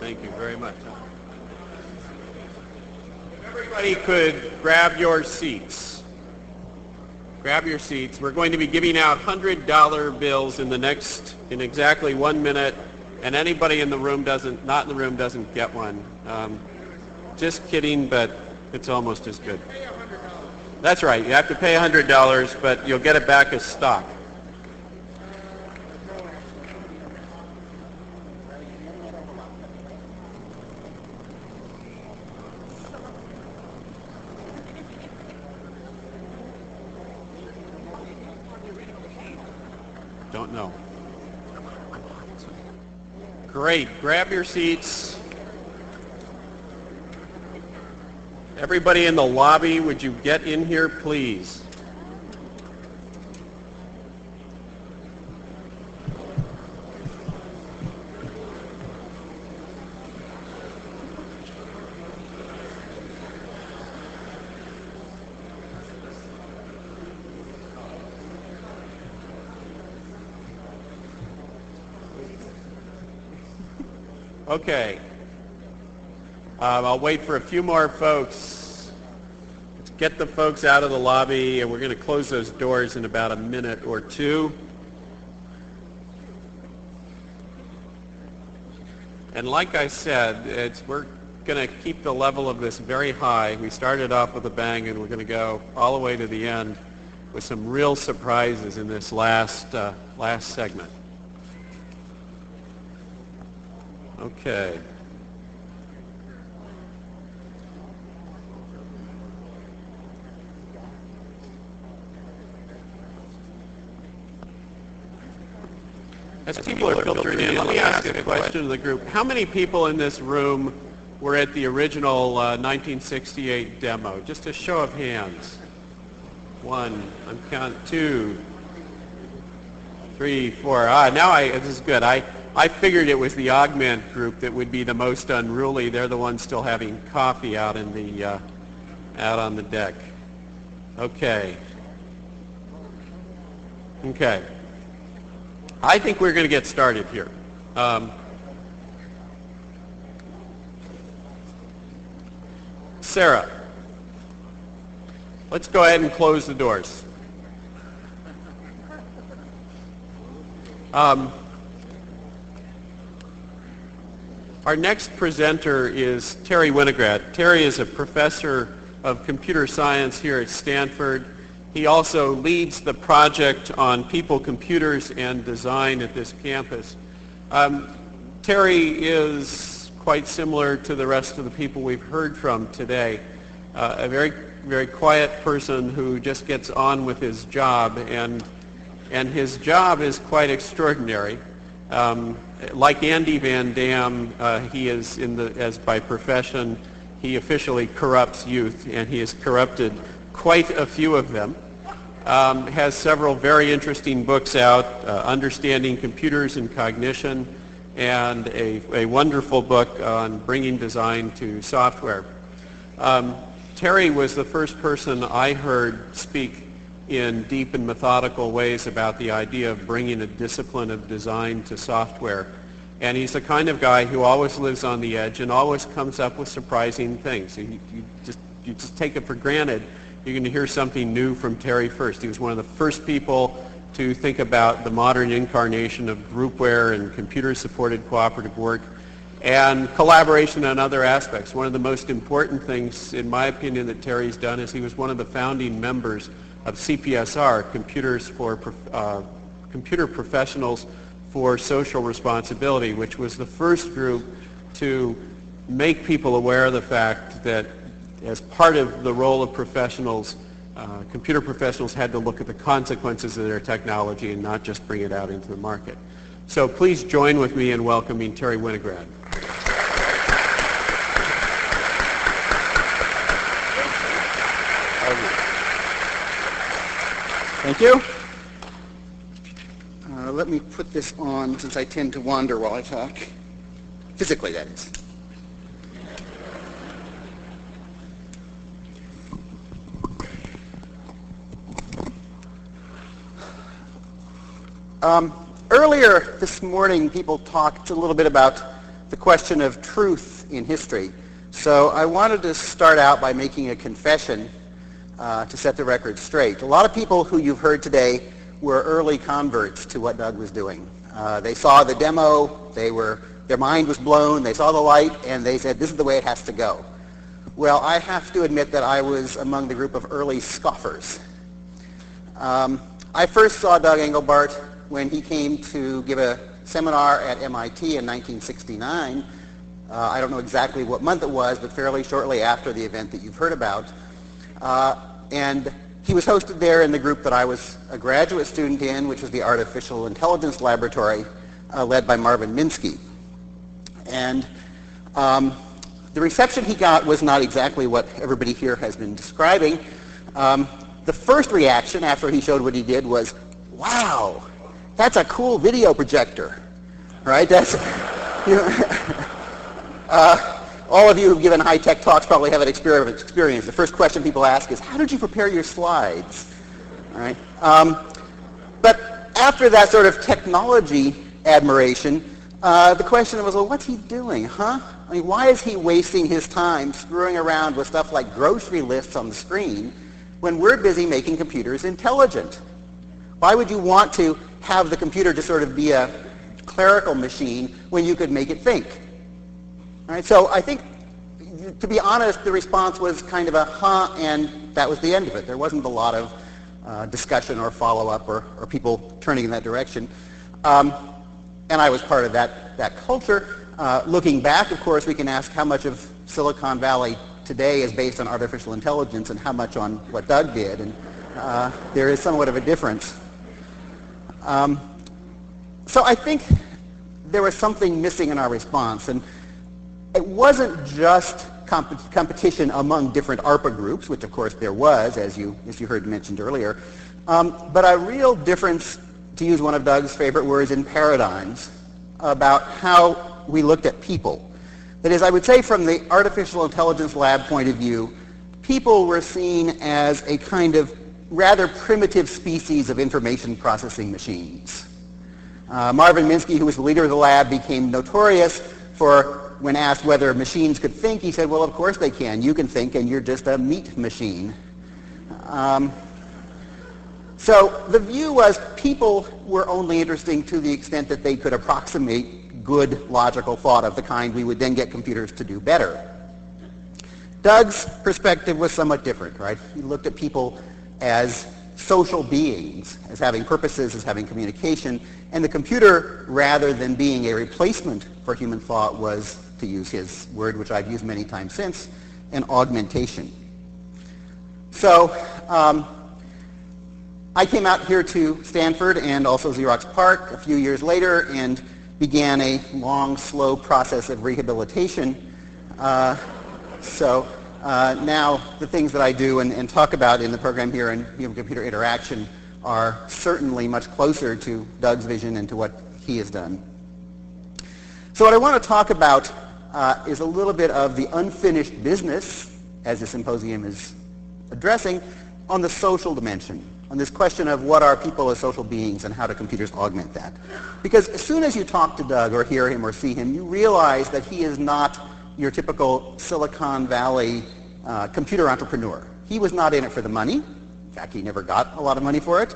Thank you very much. If everybody could grab your seats. Grab your seats. We're going to be giving out $100 bills in exactly 1 minute, and anybody in the room not in the room doesn't get one. Just kidding, but it's almost as good. That's right. You have to pay $100, but you'll get it back as stock. Don't know. Great. Grab your seats. Everybody in the lobby, would you get in here, please? Okay. I'll wait for a few more folks. Let's get the folks out of the lobby, and we're going to close those doors in about a minute or two. And like I said, we're going to keep the level of this very high. We started off with a bang, and we're going to go all the way to the end with some real surprises in this last segment. Okay. As people are filtering in, let me ask a question to the group. How many people in this room were at the original 1968 demo? Just a show of hands. 1, I'm counting 2, 3, 4. This is good. I figured it was the augment group that would be the most unruly. They're the ones still having coffee out on the deck. Okay. Okay. I think we're going to get started here. Sarah, let's go ahead and close the doors. Our next presenter is Terry Winograd. Terry is a professor of computer science here at Stanford. He also leads the project on people, computers, and design at this campus. Terry is quite similar to the rest of the people we've heard from today. A very, very quiet person who just gets on with his job, and his job is quite extraordinary. Like Andy Van Dam, he is as by profession, he officially corrupts youth, and he has corrupted quite a few of them. Has several very interesting books out, Understanding Computers and Cognition, and a wonderful book on bringing design to software. Terry was the first person I heard speak in deep and methodical ways about the idea of bringing a discipline of design to software. And he's the kind of guy who always lives on the edge and always comes up with surprising things. You just take it for granted you're going to hear something new from Terry first. He was one of the first people to think about the modern incarnation of groupware and computer-supported cooperative work and collaboration on other aspects. One of the most important things, in my opinion, that Terry's done is he was one of the founding members of CPSR, Computer Professionals for Social Responsibility, which was the first group to make people aware of the fact that as part of the role of professionals, computer professionals had to look at the consequences of their technology and not just bring it out into the market. So please join with me in welcoming Terry Winograd. Thank you. Let me put this on since I tend to wander while I talk. Physically, that is. Earlier this morning, people talked a little bit about the question of truth in history. So I wanted to start out by making a confession to set the record straight. A lot of people who you've heard today were early converts to what Doug was doing. They saw the demo, their mind was blown, they saw the light, and they said, this is the way it has to go. Well, I have to admit that I was among the group of early scoffers. I first saw Doug Engelbart when he came to give a seminar at MIT in 1969. I don't know exactly what month it was, but fairly shortly after the event that you've heard about. And he was hosted there in the group that I was a graduate student in, which was the Artificial Intelligence Laboratory, led by Marvin Minsky. And the reception he got was not exactly what everybody here has been describing. The first reaction after he showed what he did was, wow, that's a cool video projector, right? That's, you know, all of you who've given high-tech talks probably have an experience. The first question people ask is, how did you prepare your slides? All right? But after that sort of technology admiration, the question was, well, what's he doing, huh? I mean, why is he wasting his time screwing around with stuff like grocery lists on the screen when we're busy making computers intelligent? Why would you want to have the computer to sort of be a clerical machine when you could make it think? All right, so I think, to be honest, the response was kind of a huh, and that was the end of it. There wasn't a lot of discussion or follow-up or people turning in that direction. And I was part of that culture. Looking back, of course, we can ask how much of Silicon Valley today is based on artificial intelligence and how much on what Doug did. And there is somewhat of a difference. So I think there was something missing in our response. And it wasn't just competition among different ARPA groups, which of course there was, as you heard mentioned earlier, but a real difference, to use one of Doug's favorite words, in paradigms about how we looked at people. That is, I would say from the artificial intelligence lab point of view, people were seen as a kind of rather primitive species of information processing machines. Marvin Minsky, who was the leader of the lab, became notorious for, when asked whether machines could think, he said, well, of course they can. You can think, and you're just a meat machine. So the view was people were only interesting to the extent that they could approximate good logical thought of the kind we would then get computers to do better. Doug's perspective was somewhat different, right? He looked at people as social beings, as having purposes, as having communication, and the computer, rather than being a replacement for human thought, was, to use his word, which I've used many times since, an augmentation. So I came out here to Stanford and also Xerox PARC a few years later and began a long, slow process of rehabilitation. Now the things that I do and talk about in the program here in human-computer interaction are certainly much closer to Doug's vision and to what he has done. So what I want to talk about is a little bit of the unfinished business, as the symposium is addressing, on the social dimension, on this question of what are people as social beings and how do computers augment that. Because as soon as you talk to Doug or hear him or see him, you realize that he is not your typical Silicon Valley computer entrepreneur. He was not in it for the money. In fact, he never got a lot of money for it.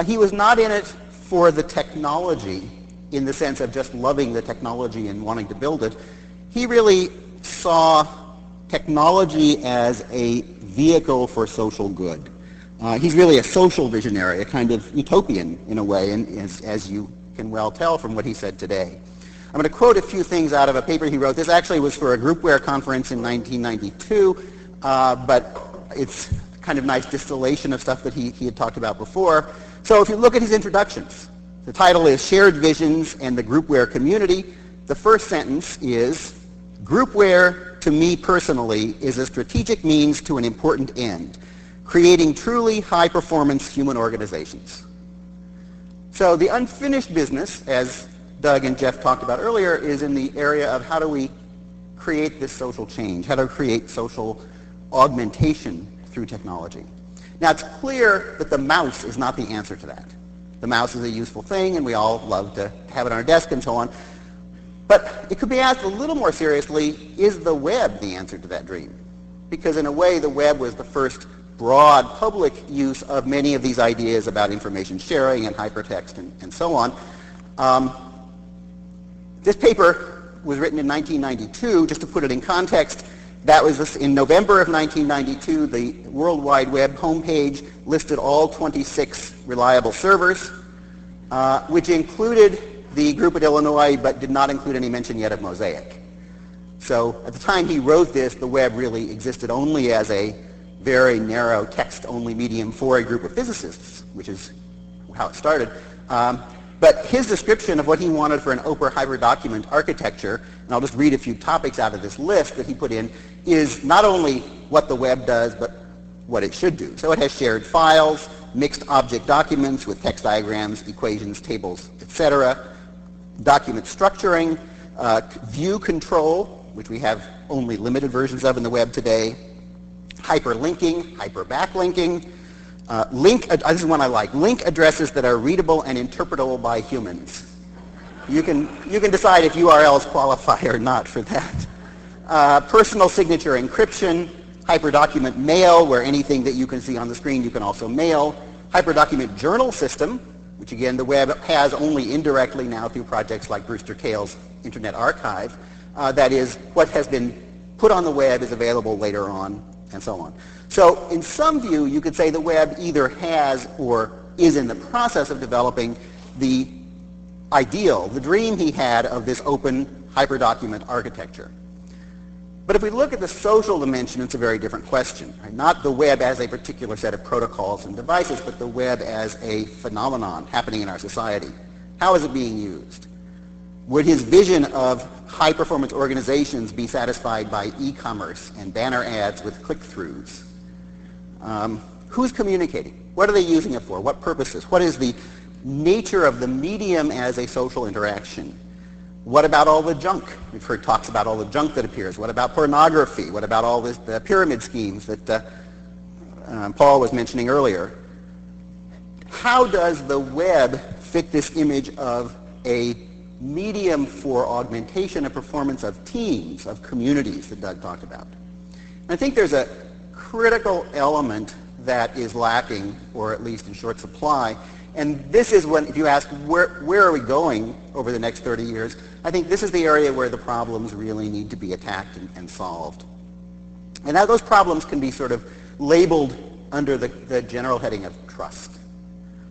He was not in it for the technology in the sense of just loving the technology and wanting to build it. He really saw technology as a vehicle for social good. He's really a social visionary, a kind of utopian in a way, and as you can well tell from what he said today. I'm going to quote a few things out of a paper he wrote. This actually was for a groupware conference in 1992, but it's kind of nice distillation of stuff that he had talked about before. So if you look at his introductions, the title is Shared Visions and the Groupware Community. The first sentence is, Groupware, to me personally, is a strategic means to an important end, creating truly high-performance human organizations. So the unfinished business, as Doug and Jeff talked about earlier, is in the area of how do we create this social change, how to create social augmentation through technology. Now it's clear that the mouse is not the answer to that. The mouse is a useful thing and we all love to have it on our desk and so on. But it could be asked a little more seriously, is the web the answer to that dream? Because in a way, the web was the first broad public use of many of these ideas about information sharing and hypertext and so on. This paper was written in 1992. Just to put it in context, that was in November of 1992. The World Wide Web homepage listed all 26 reliable servers, which included the group at Illinois, but did not include any mention yet of Mosaic. So at the time he wrote this, the web really existed only as a very narrow text-only medium for a group of physicists, which is how it started. But his description of what he wanted for an open hyperdocument architecture, and I'll just read a few topics out of this list that he put in, is not only what the web does, but what it should do. So it has shared files, mixed object documents with text diagrams, equations, tables, etc., document structuring, view control, which we have only limited versions of in the web today, hyperlinking, hyperbacklinking, this is one I like, link addresses that are readable and interpretable by humans. You can decide if URLs qualify or not for that. Personal signature encryption, hyperdocument mail, where anything that you can see on the screen you can also mail, hyperdocument journal system, which again the web has only indirectly now through projects like Brewster Kaale's Internet Archive. That is, what has been put on the web is available later on, and so on. So in some view, you could say the web either has or is in the process of developing the ideal, the dream he had of this open hyperdocument architecture. But if we look at the social dimension, it's a very different question. Right? Not the web as a particular set of protocols and devices, but the web as a phenomenon happening in our society. How is it being used? Would his vision of high-performance organizations be satisfied by e-commerce and banner ads with click-throughs? Who's communicating? What are they using it for? What purposes? What is the nature of the medium as a social interaction? What about all the junk? We've heard talks about all the junk that appears. What about pornography? What about all the pyramid schemes that Paul was mentioning earlier? How does the web fit this image of a medium for augmentation and performance of teams, of communities that Doug talked about? And I think there's a critical element that is lacking, or at least in short supply. And this is when, if you ask, where are we going over the next 30 years, I think this is the area where the problems really need to be attacked and solved. And now those problems can be sort of labeled under the general heading of trust.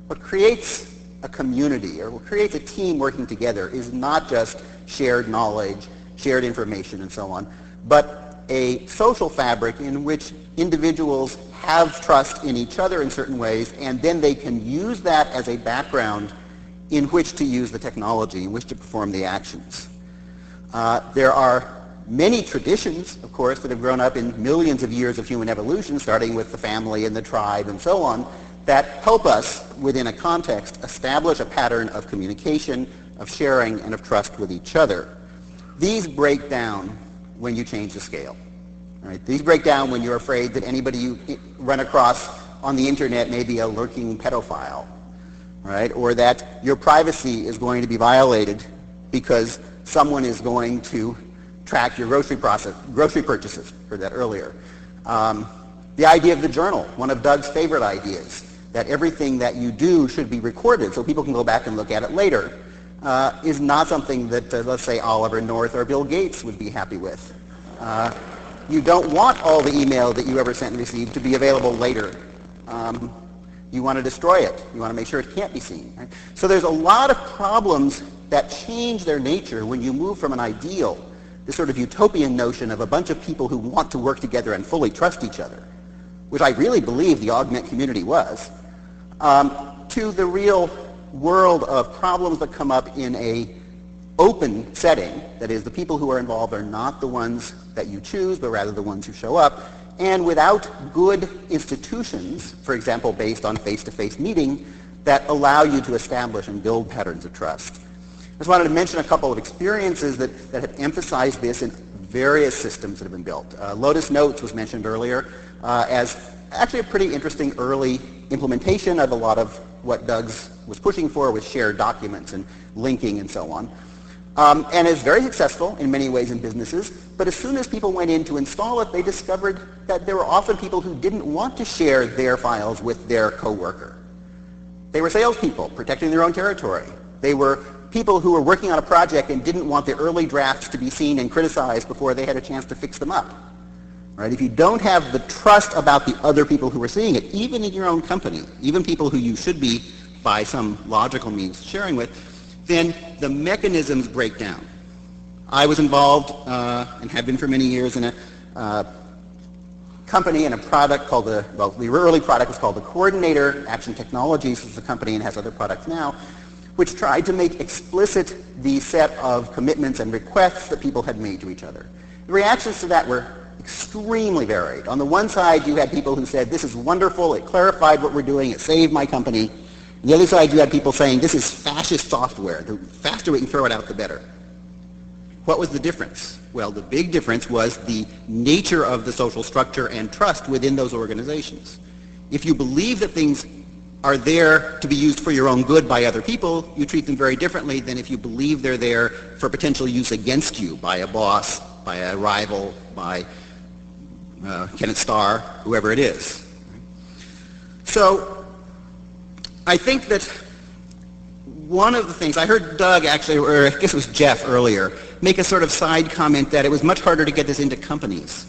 What creates a community, or what creates a team working together, is not just shared knowledge, shared information, and so on, but a social fabric in which individuals have trust in each other in certain ways, and then they can use that as a background in which to use the technology, in which to perform the actions. There are many traditions, of course, that have grown up in millions of years of human evolution, starting with the family and the tribe and so on, that help us, within a context, establish a pattern of communication, of sharing, and of trust with each other. These break down when you change the scale. Right? These break down when you're afraid that anybody you run across on the internet may be a lurking pedophile, right? Or that your privacy is going to be violated because someone is going to track your grocery purchases. Heard that earlier. The idea of the journal, one of Doug's favorite ideas, that everything that you do should be recorded so people can go back and look at it later, is not something that, let's say, Oliver North or Bill Gates would be happy with. You don't want all the email that you ever sent and received to be available later. You want to destroy it. You want to make sure it can't be seen. Right? So there's a lot of problems that change their nature when you move from an ideal, this sort of utopian notion of a bunch of people who want to work together and fully trust each other, which I really believe the augment community was, to the real world of problems that come up in a open setting. That is, the people who are involved are not the ones that you choose, but rather the ones who show up. And without good institutions, for example, based on face-to-face meeting, that allow you to establish and build patterns of trust. I just wanted to mention a couple of experiences that have emphasized this in various systems that have been built. Lotus Notes was mentioned earlier as actually a pretty interesting early implementation of a lot of what Doug's was pushing for with shared documents and linking and so on. And it's very successful in many ways in businesses, but as soon as people went in to install it, they discovered that there were often people who didn't want to share their files with their coworker. They were salespeople protecting their own territory. They were people who were working on a project and didn't want the early drafts to be seen and criticized before they had a chance to fix them up. Right? If you don't have the trust about the other people who are seeing it, even in your own company, even people who you should be, by some logical means, sharing with, then the mechanisms break down. I was involved, and have been for many years, in a company and a product called the early product was called the Coordinator Action Technologies, is the company and has other products now, which tried to make explicit the set of commitments and requests that people had made to each other. The reactions to that were extremely varied. On the one side, you had people who said, this is wonderful, it clarified what we're doing, it saved my company. On the other side, you had people saying, this is fascist software. The faster we can throw it out, the better. What was the difference? Well, the big difference was the nature of the social structure and trust within those organizations. If you believe that things are there to be used for your own good by other people, you treat them very differently than if you believe they're there for potential use against you by a boss, by a rival, by Kenneth Starr, whoever it is. So I think that one of the things, I heard Doug actually, or I guess it was Jeff earlier, make a sort of side comment that it was much harder to get this into companies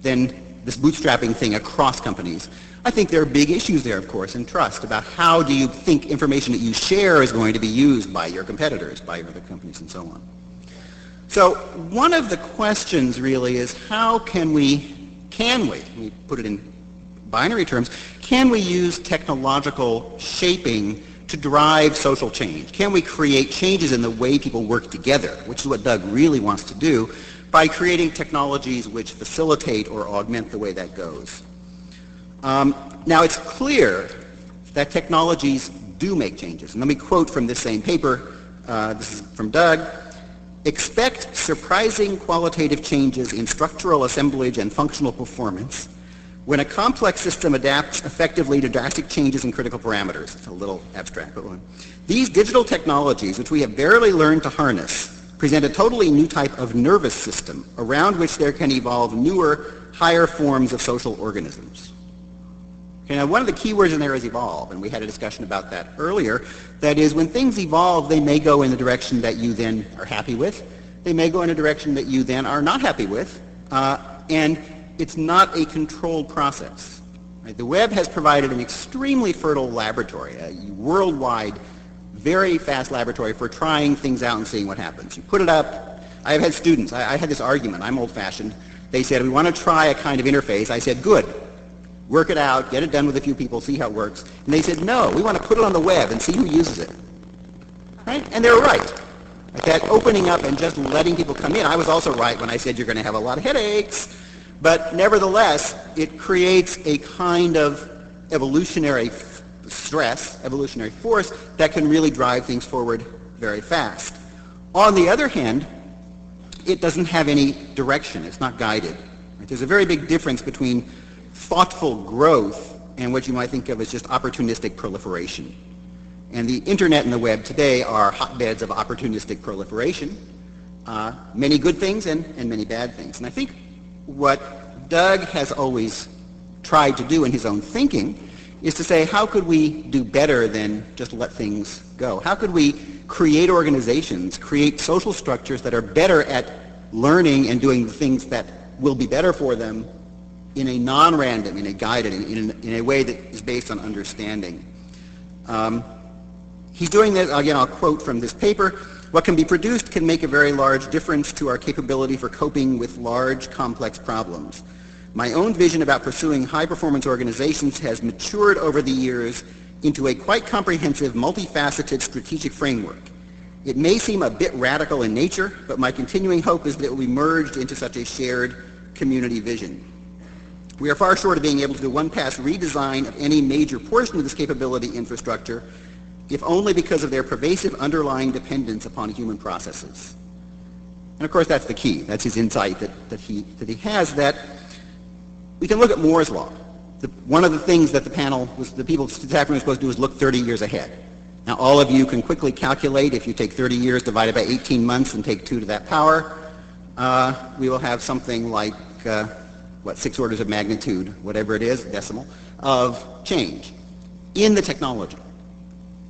than this bootstrapping thing across companies. I think there are big issues there, of course, in trust about how do you think information that you share is going to be used by your competitors, by your other companies, and so on. So one of the questions really is how can we put it in binary terms, can we use technological shaping to drive social change? Can we create changes in the way people work together, which is what Doug really wants to do, by creating technologies which facilitate or augment the way that goes? Now it's clear that technologies do make changes. And let me quote from this same paper, this is from Doug. Expect surprising qualitative changes in structural assemblage and functional performance when a complex system adapts effectively to drastic changes in critical parameters. It's a little abstract, but one. These digital technologies, which we have barely learned to harness, present a totally new type of nervous system around which there can evolve newer, higher forms of social organisms. Okay, now one of the key words in there is evolve, and we had a discussion about that earlier. That is, when things evolve, they may go in the direction that you then are happy with. They may go in a direction that you then are not happy with, and it's not a controlled process. Right? The web has provided an extremely fertile laboratory, a worldwide, very fast laboratory for trying things out and seeing what happens. You put it up. I've had students. I had this argument. I'm old-fashioned. They said, we want to try a kind of interface. I said, good. Work it out, get it done with a few people, see how it works. And they said, no, we want to put it on the web and see who uses it. Right? And they were right. Like that opening up and just letting people come in. I was also right when I said you're going to have a lot of headaches. But nevertheless, it creates a kind of evolutionary stress, evolutionary force, that can really drive things forward very fast. On the other hand, it doesn't have any direction. It's not guided. Right? There's a very big difference between thoughtful growth and what you might think of as just opportunistic proliferation. And the internet and the web today are hotbeds of opportunistic proliferation, many good things and many bad things. And I think what Doug has always tried to do in his own thinking is to say, how could we do better than just let things go? How could we create organizations, create social structures that are better at learning and doing the things that will be better for them in a non-random, in a guided, in a way that is based on understanding. He's doing this, again, I'll quote from this paper, what can be produced can make a very large difference to our capability for coping with large, complex problems. My own vision about pursuing high-performance organizations has matured over the years into a quite comprehensive, multifaceted strategic framework. It may seem a bit radical in nature, but my continuing hope is that it will be merged into such a shared community vision. We are far short of being able to do one-pass redesign of any major portion of this capability infrastructure, if only because of their pervasive underlying dependence upon human processes. And of course that's the key. That's his insight that he has, that we can look at Moore's law. One of the things that the people staff were supposed to do is look 30 years ahead. Now all of you can quickly calculate, if you take 30 years divided by 18 months and take 2 to that power, we will have something like, 6 orders of magnitude, whatever it is, decimal, of change in the technology.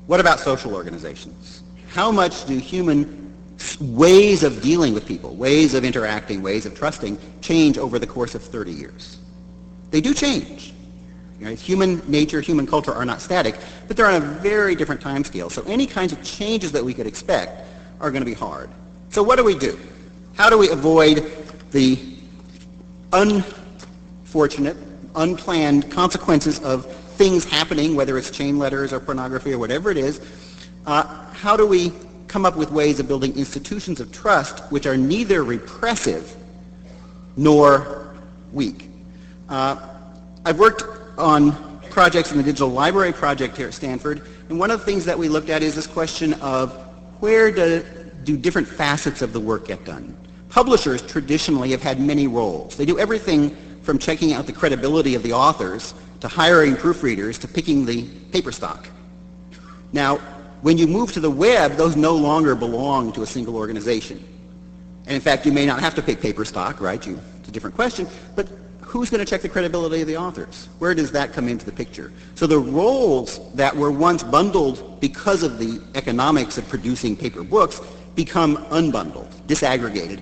What about social organizations? How much do human ways of dealing with people, ways of interacting, ways of trusting, change over the course of 30 years? They do change. Right? Human nature, human culture are not static, but they're on a very different time scale. So any kinds of changes that we could expect are going to be hard. So what do we do? How do we avoid the unfortunate, unplanned consequences of things happening, whether it's chain letters or pornography or whatever it is? How do we come up with ways of building institutions of trust which are neither repressive nor weak? I've worked on projects in the Digital Library Project here at Stanford, and one of the things that we looked at is this question of where do different facets of the work get done? Publishers traditionally have had many roles. They do everything from checking out the credibility of the authors to hiring proofreaders to picking the paper stock. Now, when you move to the web, those no longer belong to a single organization. And in fact, you may not have to pick paper stock, right? It's a different question, but who's going to check the credibility of the authors? Where does that come into the picture? So the roles that were once bundled because of the economics of producing paper books become unbundled, disaggregated,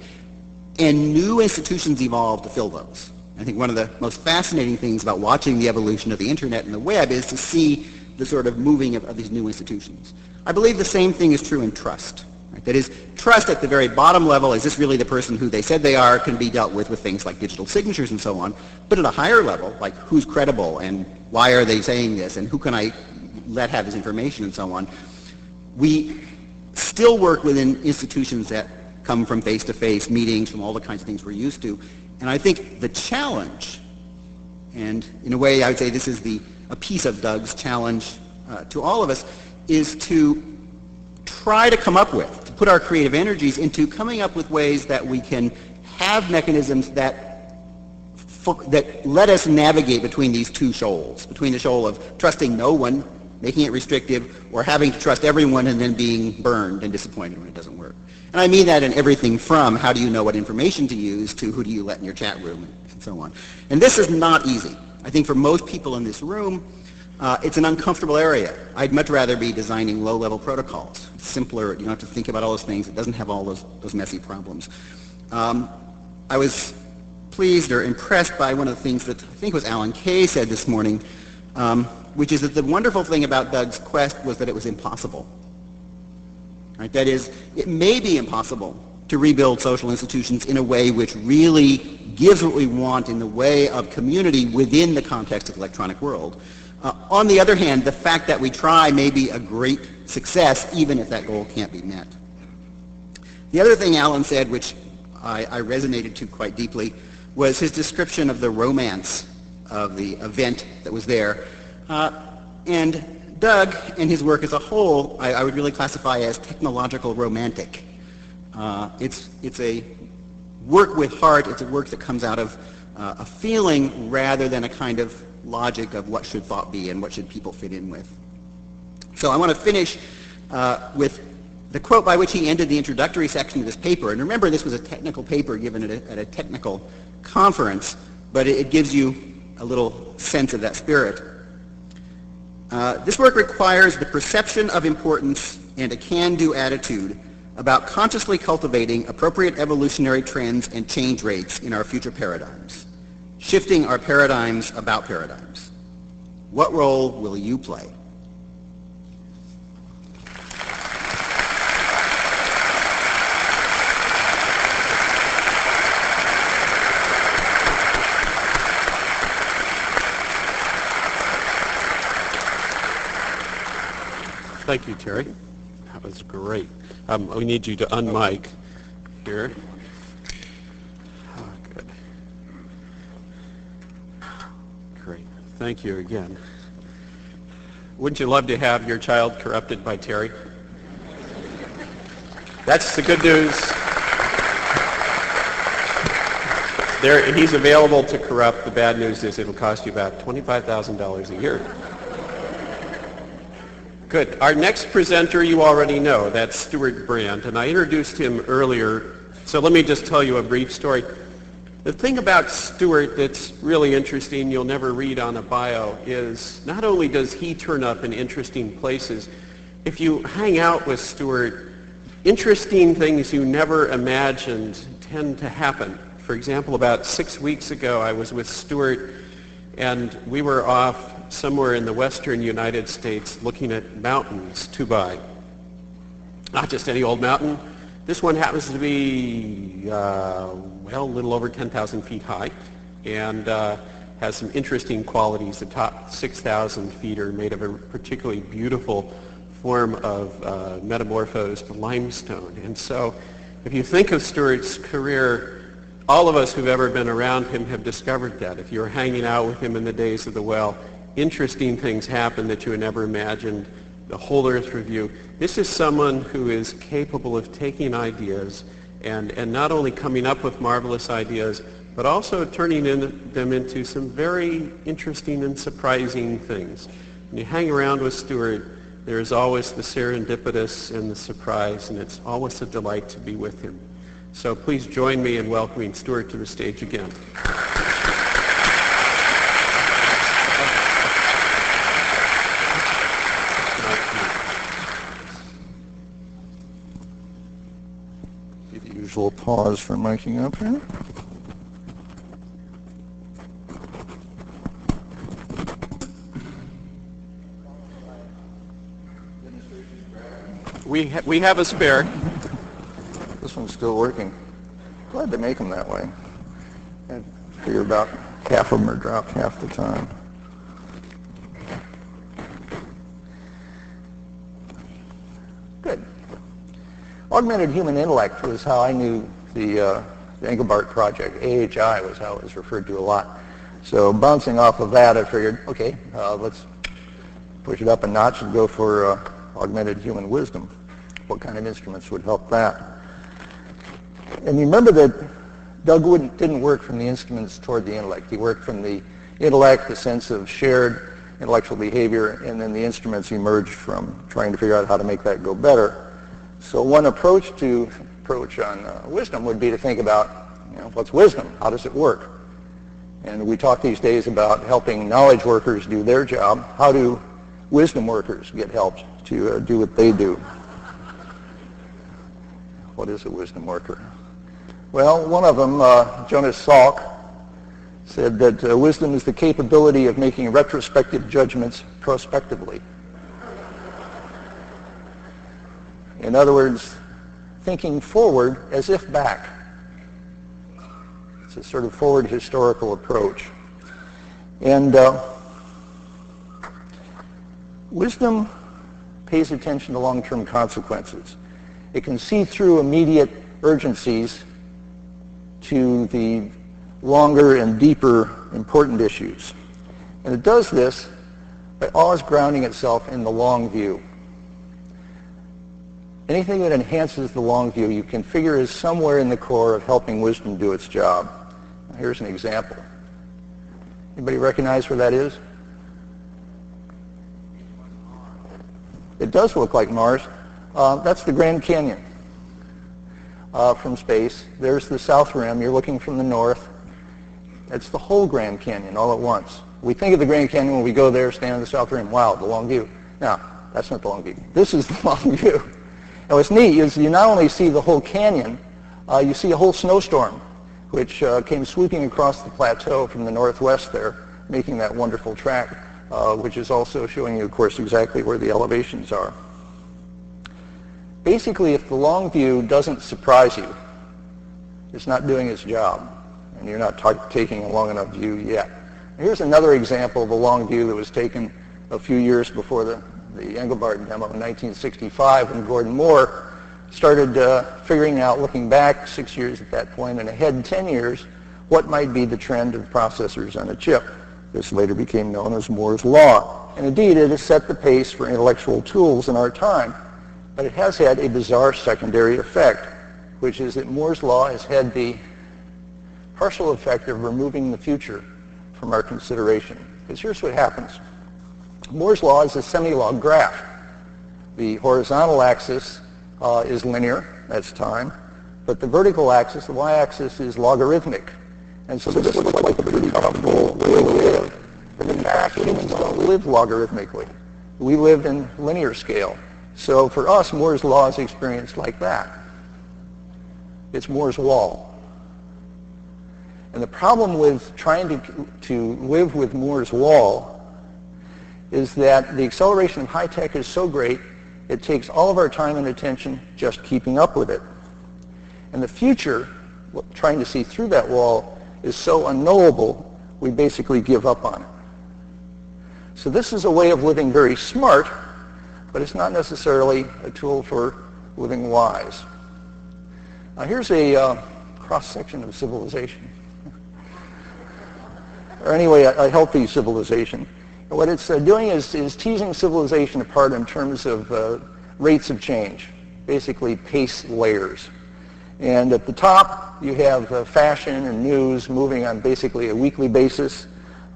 and new institutions evolve to fill those. I think one of the most fascinating things about watching the evolution of the internet and the web is to see the sort of moving of these new institutions. I believe the same thing is true in trust. Right? That is, trust at the very bottom level, is this really the person who they said they are, can be dealt with things like digital signatures and so on. But at a higher level, like who's credible and why are they saying this and who can I let have this information and so on, we still work within institutions that come from face-to-face meetings, from all the kinds of things we're used to. And I think the challenge, and in a way I would say this is a piece of Doug's challenge to all of us, is to try to come up with, to put our creative energies into coming up with ways that we can have mechanisms that let us navigate between these two shoals, between the shoal of trusting no one, making it restrictive, or having to trust everyone and then being burned and disappointed when it doesn't work. And I mean that in everything from how do you know what information to use to who do you let in your chat room and so on. And this is not easy. I think for most people in this room, it's an uncomfortable area. I'd much rather be designing low-level protocols. It's simpler. You don't have to think about all those things. It doesn't have all those messy problems. I was pleased or impressed by one of the things that I think was Alan Kay said this morning, which is that the wonderful thing about Doug's quest was that it was impossible. Right? That is, it may be impossible to rebuild social institutions in a way which really gives what we want in the way of community within the context of the electronic world. On the other hand, the fact that we try may be a great success even if that goal can't be met. The other thing Alan said, which I resonated to quite deeply, was his description of the romance of the event that was there. And Doug and his work as a whole, I would really classify as technological romantic. It's a work with heart. It's a work that comes out of a feeling rather than a kind of logic of what should thought be and what should people fit in with. So I want to finish with the quote by which he ended the introductory section of this paper. And remember, this was a technical paper given at a technical conference, but it gives you a little sense of that spirit. This work requires the perception of importance and a can-do attitude about consciously cultivating appropriate evolutionary trends and change rates in our future paradigms, shifting our paradigms about paradigms. What role will you play? Thank you, Terry. That was great. We need you to unmic here. Oh, good. Great. Thank you again. Wouldn't you love to have your child corrupted by Terry? That's the good news. There, he's available to corrupt. The bad news is it'll cost you about $25,000 a year. Good. Our next presenter you already know. That's Stuart Brand, and I introduced him earlier. So let me just tell you a brief story. The thing about Stuart that's really interesting, you'll never read on a bio, is not only does he turn up in interesting places, if you hang out with Stuart, interesting things you never imagined tend to happen. For example, about 6 weeks ago, I was with Stuart, and we were off somewhere in the western United States looking at mountains to buy. Not just any old mountain. This one happens to be, well, a little over 10,000 feet high, and has some interesting qualities. The top 6,000 feet are made of a particularly beautiful form of metamorphosed limestone. And so if you think of Stuart's career, all of us who've ever been around him have discovered that. If you were hanging out with him in the days of the well, interesting things happen that you had never imagined. The whole Earth Review. This is someone who is capable of taking ideas and not only coming up with marvelous ideas, but also turning them into some very interesting and surprising things. When you hang around with Stuart, there's always the serendipitous and the surprise, and it's always a delight to be with him. So please join me in welcoming Stuart to the stage again. The usual pause for miking up here. We have a spare. This one's still working. Glad to make them that way. I figure about half of them are dropped half the time. Good. Augmented human intellect was how I knew the Engelbart project. AHI was how it was referred to a lot. So bouncing off of that, I figured, okay, let's push it up a notch and go for augmented human wisdom. What kind of instruments would help that? And you remember that Doug didn't work from the instruments toward the intellect. He worked from the intellect, the sense of shared intellectual behavior, and then the instruments emerged from trying to figure out how to make that go better. So one approach on wisdom would be to think about, what's wisdom? How does it work? And we talk these days about helping knowledge workers do their job. How do wisdom workers get helped to do what they do? What is a wisdom worker? Well, one of them, Jonas Salk, said that wisdom is the capability of making retrospective judgments prospectively. In other words, thinking forward as if back. It's a sort of forward historical approach. And wisdom pays attention to long-term consequences. It can see through immediate urgencies to the longer and deeper important issues. And it does this by always grounding itself in the long view. Anything that enhances the long view you can figure is somewhere in the core of helping wisdom do its job. Here's an example. Anybody recognize where that is? It does look like Mars. That's the Grand Canyon from space. There's the south rim. You're looking from the north. That's the whole Grand Canyon all at once. We think of the Grand Canyon when we go there, stand on the south rim. Wow, the long view. No, that's not the long view. This is the long view. And what's neat is you not only see the whole canyon, you see a whole snowstorm, which came sweeping across the plateau from the northwest there, making that wonderful track, which is also showing you, of course, exactly where the elevations are. Basically, if the long view doesn't surprise you, it's not doing its job, and you're not taking a long enough view yet. Here's another example of a long view that was taken a few years before the Engelbart demo in 1965, when Gordon Moore started figuring out, looking back 6 years at that point and ahead 10 years, what might be the trend of processors on a chip. This later became known as Moore's Law. And indeed, it has set the pace for intellectual tools in our time. But it has had a bizarre secondary effect, which is that Moore's Law has had the partial effect of removing the future from our consideration. Because here's what happens. Moore's Law is a semi-log graph. The horizontal axis is linear, that's time, but the vertical axis, the y-axis, is logarithmic. And so this is like a pretty comfortable way to live. But in fact, humans don't live logarithmically. We live in linear scale. So for us, Moore's law is experienced like that. It's Moore's wall. And the problem with trying to live with Moore's wall is that the acceleration of high tech is so great, it takes all of our time and attention just keeping up with it. And the future, trying to see through that wall, is so unknowable, we basically give up on it. So this is a way of living very smart, but it's not necessarily a tool for living wise. Now here's a cross-section of civilization. Or anyway, a healthy civilization. And what it's doing is teasing civilization apart in terms of rates of change, basically pace layers. And at the top, you have fashion and news moving on basically a weekly basis,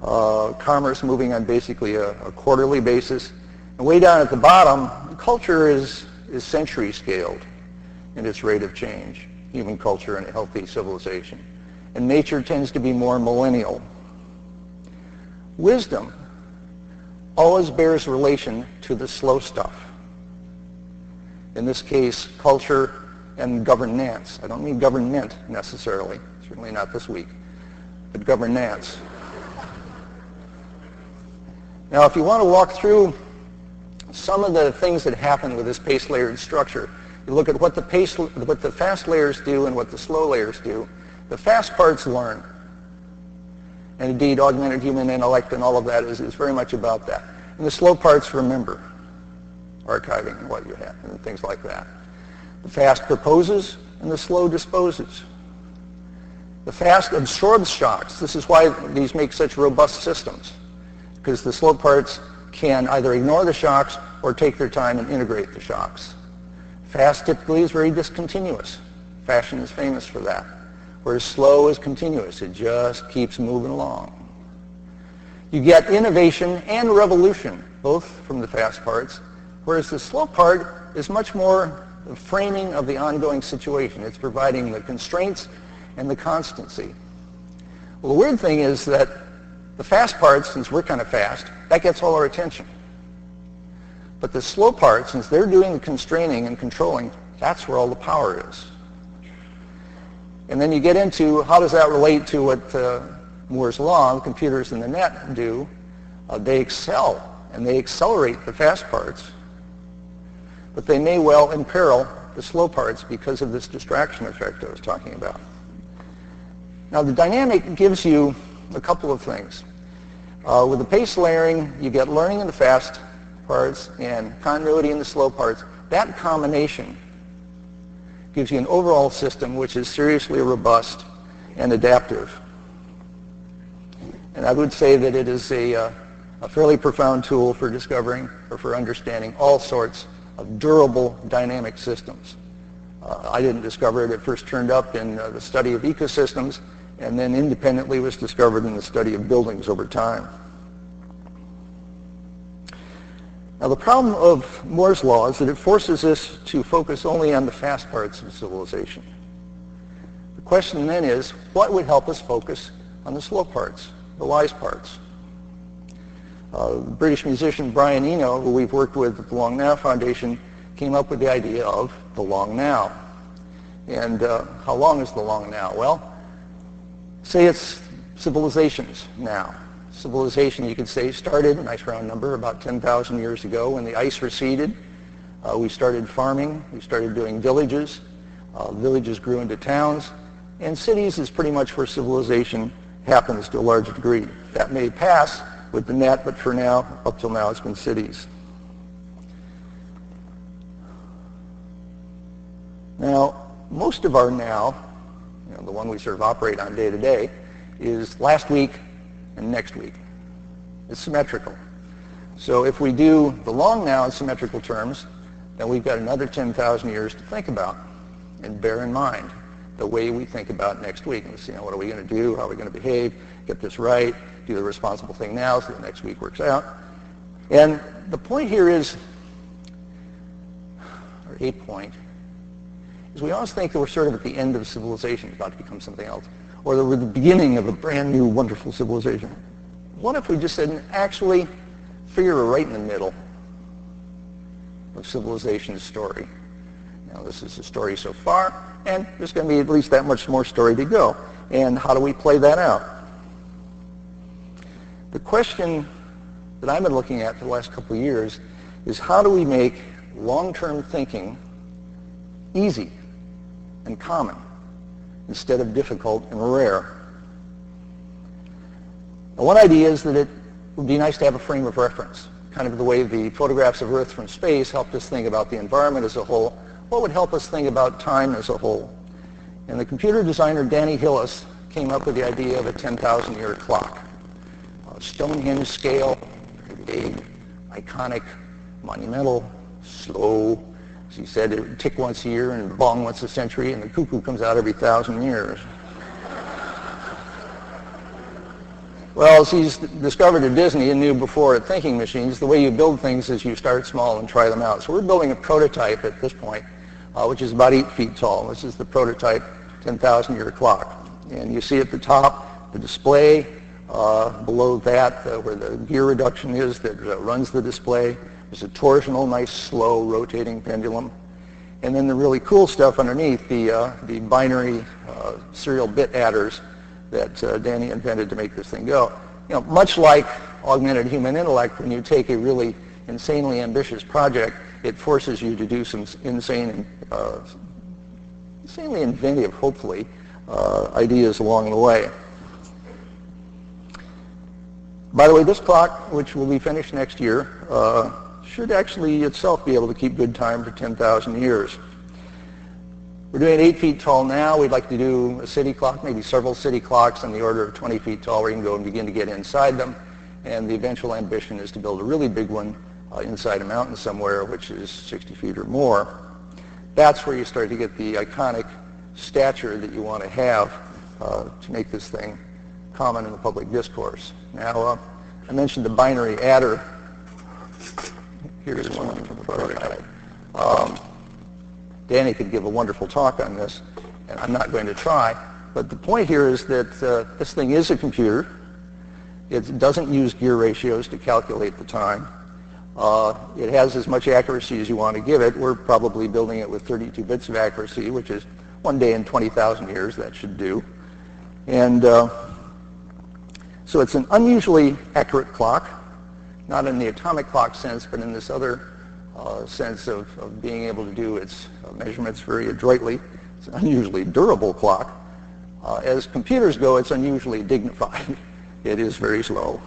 commerce moving on basically a quarterly basis. And way down at the bottom, culture is century scaled in its rate of change, human culture in a healthy civilization. And nature tends to be more millennial. Wisdom always bears relation to the slow stuff. In this case, culture and governance. I don't mean government necessarily, certainly not this week, but governance. Now, if you want to walk through some of the things that happen with this pace layered structure, you look at what the fast layers do and what the slow layers do. The fast parts learn. And indeed, augmented human intellect and all of that is very much about that. And the slow parts remember, archiving and what you have, and things like that. The fast proposes, and the slow disposes. The fast absorbs shocks. This is why these make such robust systems, because the slow parts can either ignore the shocks or take their time and integrate the shocks. Fast typically is very discontinuous. Fashion is famous for that. Whereas slow is continuous. It just keeps moving along. You get innovation and revolution, both from the fast parts, whereas the slow part is much more the framing of the ongoing situation. It's providing the constraints and the constancy. Well, the weird thing is that the fast parts, since we're kind of fast, that gets all our attention. But the slow part, since they're doing the constraining and controlling, that's where all the power is. And then you get into how does that relate to what Moore's law, the computers and the net do. They excel, and they accelerate the fast parts, but they may well imperil the slow parts because of this distraction effect I was talking about. Now, the dynamic gives you a couple of things. With the pace layering, you get learning in the fast parts and continuity in the slow parts. That combination gives you an overall system which is seriously robust and adaptive. And I would say that it is a fairly profound tool for discovering or for understanding all sorts of durable dynamic systems. I didn't discover it. It first turned up in the study of ecosystems, and then independently was discovered in the study of buildings over time. Now, the problem of Moore's law is that it forces us to focus only on the fast parts of civilization. The question then is, what would help us focus on the slow parts, the wise parts? The British musician Brian Eno, who we've worked with at the Long Now Foundation, came up with the idea of the long now. And how long is the long now? Well, say it's civilization's now. Civilization, you could say, started, a nice round number, about 10,000 years ago when the ice receded. We started farming. We started doing villages. Villages grew into towns. And cities is pretty much where civilization happens to a large degree. That may pass with the net, but for now, up till now, it's been cities. Now, most of our now, the one we sort of operate on day to day, is last week and next week. It's symmetrical. So if we do the long now in symmetrical terms, then we've got another 10,000 years to think about and bear in mind the way we think about next week. And see, what are we going to do? How are we going to behave? Get this right? Do the responsible thing now so that next week works out. And the point here is or 8 point, is we always think that we're sort of at the end of civilization, about to become something else, or that we're the beginning of a brand new wonderful civilization. What if we just said, actually, figure we're right in the middle of civilization's story? Now, this is the story so far, and there's going to be at least that much more story to go. And how do we play that out? The question that I've been looking at for the last couple of years is, how do we make long-term thinking easy and common instead of difficult and rare? Now, one idea is that it would be nice to have a frame of reference, kind of the way the photographs of Earth from space helped us think about the environment as a whole. What would help us think about time as a whole? And the computer designer Danny Hillis came up with the idea of a 10,000-year clock. A Stonehenge scale, big, iconic, monumental, slow. As he said, it would tick once a year and bong once a century, and the cuckoo comes out every 1,000 years. Well, as he's discovered at Disney and knew before at Thinking Machines, the way you build things is you start small and try them out. So we're building a prototype at this point, which is about 8 feet tall. This is the prototype 10,000-year clock. And you see at the top the display, below that where the gear reduction is that runs the display. There's a torsional, nice, slow, rotating pendulum. And then the really cool stuff underneath, the binary serial bit adders that Danny invented to make this thing go. You know, much like augmented human intellect, when you take a really insanely ambitious project, it forces you to do some insanely inventive, hopefully, ideas along the way. By the way, this clock, which will be finished next year, should actually itself be able to keep good time for 10,000 years. We're doing 8 feet tall now. We'd like to do a city clock, maybe several city clocks on the order of 20 feet tall where you can go and begin to get inside them. And the eventual ambition is to build a really big one inside a mountain somewhere, which is 60 feet or more. That's where you start to get the iconic stature that you want to have to make this thing common in the public discourse. Now, I mentioned the binary adder. Here's one from the prototype. Danny could give a wonderful talk on this, and I'm not going to try. But the point here is that this thing is a computer. It doesn't use gear ratios to calculate the time. It has as much accuracy as you want to give it. We're probably building it with 32 bits of accuracy, which is 1 day in 20,000 years. That should do. And so it's an unusually accurate clock, not in the atomic clock sense, but in this other sense of being able to do its measurements very adroitly. It's an unusually durable clock. As computers go, it's unusually dignified. It is very slow.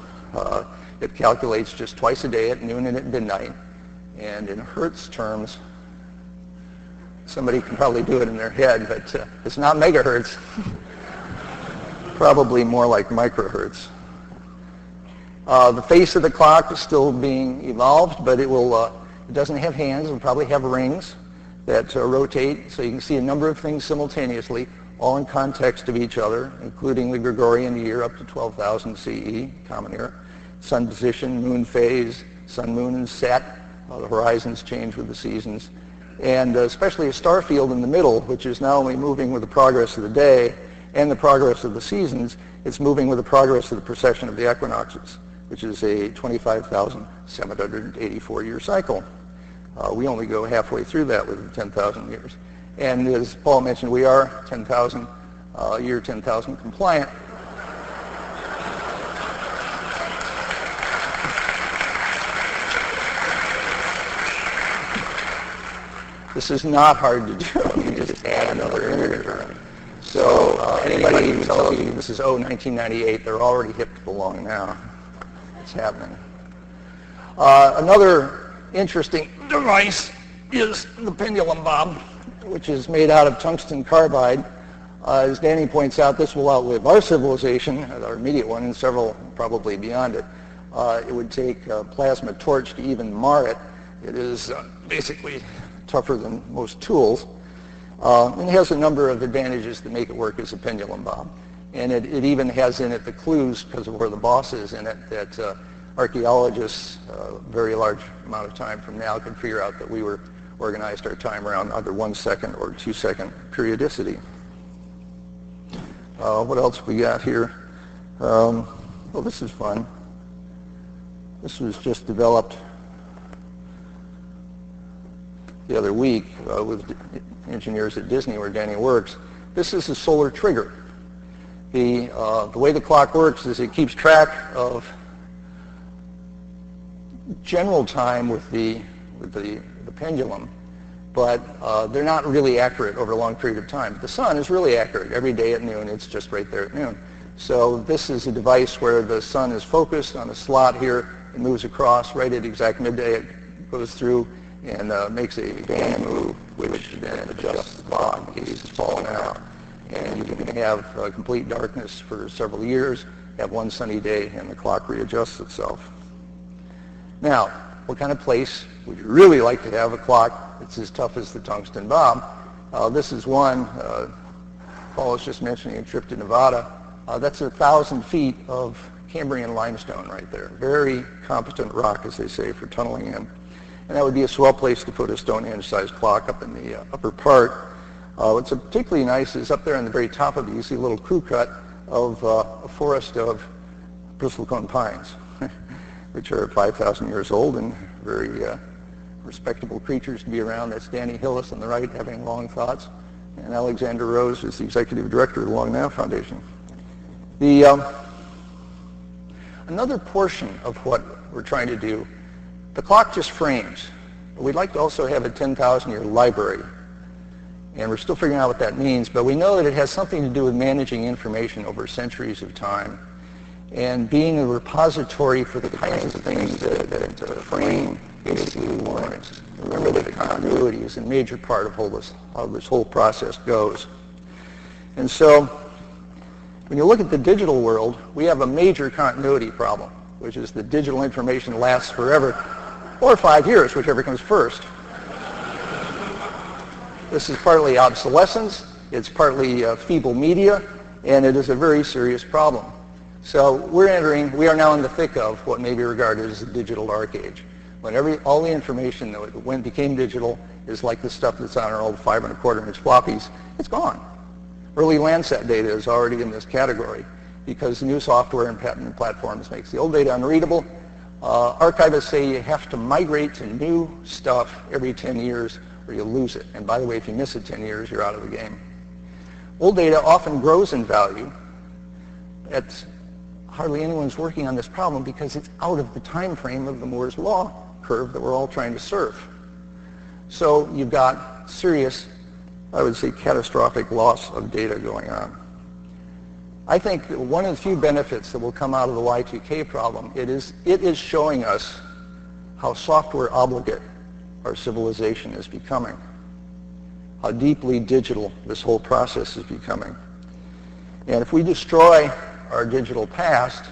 It calculates just twice a day at noon and at midnight. And in Hertz terms, somebody can probably do it in their head, but it's not megahertz. Probably more like microhertz. The face of the clock is still being evolved, but it doesn't have hands. It will probably have rings that rotate, so you can see a number of things simultaneously, all in context of each other, including the Gregorian year up to 12,000 CE, Common Era, sun position, moon phase, sun, moon, and set. The horizons change with the seasons. And especially a star field in the middle, which is not only moving with the progress of the day and the progress of the seasons, it's moving with the progress of the precession of the equinoxes, which is a 25,784-year cycle. We only go halfway through that with 10,000 years. And as Paul mentioned, we are 10,000 year 10,000 compliant. This is not hard to do. You just add another integer. So anybody who tells you this is 1998, they're already hip to the long now. It's happening. Another interesting device is the pendulum bob, which is made out of tungsten carbide. As Danny points out, this will outlive our civilization, our immediate one, and several probably beyond it. It would take a plasma torch to even mar it. It is basically tougher than most tools. And it has a number of advantages that make it work as a pendulum bob. And it even has in it the clues, because of where the boss is in it, that archaeologists a very large amount of time from now can figure out that we were organized our time around either 1 second or 2 second periodicity. What else we got here? Well, this is fun. This was just developed the other week with engineers at Disney where Danny works. This is a solar trigger. The way the clock works is it keeps track of general time with the pendulum, but they're not really accurate over a long period of time. The sun is really accurate. Every day at noon, it's just right there at noon. So this is a device where the sun is focused on a slot here. It moves across right at exact midday. It goes through and makes a band move, which then adjusts the clock in case it's falling out. And you can have complete darkness for several years, have one sunny day, and the clock readjusts itself. Now, what kind of place would you really like to have a clock that's as tough as the tungsten bomb? This is one, Paul was just mentioning a trip to Nevada. That's 1,000 feet of Cambrian limestone right there. Very competent rock, as they say, for tunneling in. And that would be a swell place to put a Stonehenge-sized clock up in the upper part. What's particularly nice is up there on the very top of it, you see a little crew cut of a forest of bristlecone pines, which are 5,000 years old and very respectable creatures to be around. That's Danny Hillis on the right, having long thoughts. And Alexander Rose is the executive director of the Long Now Foundation. Another portion of what we're trying to do, the clock just frames. We'd like to also have a 10,000-year library. And we're still figuring out what that means, but we know that it has something to do with managing information over centuries of time and being a repository for the kinds of things that frame basically warrants. Remember that continuity is a major part of how this whole process goes. And so when you look at the digital world, we have a major continuity problem, which is that digital information lasts forever, or 5 years, whichever comes first. This is partly obsolescence, it's partly feeble media, and it is a very serious problem. So we are now in the thick of what may be regarded as the digital dark age, when all the information that became digital is like the stuff that's on our old 5 1/4 inch floppies. It's gone. Early Landsat data is already in this category because new software and patent platforms makes the old data unreadable. Archivists say you have to migrate to new stuff every 10 years or you lose it. And by the way, if you miss it 10 years, you're out of the game. Old data often grows in value. Hardly anyone's working on this problem because it's out of the time frame of the Moore's Law curve that we're all trying to serve. So you've got serious, I would say catastrophic loss of data going on. I think that one of the few benefits that will come out of the Y2K problem, it is showing us how software obligate our civilization is becoming, how deeply digital this whole process is becoming. And if we destroy our digital past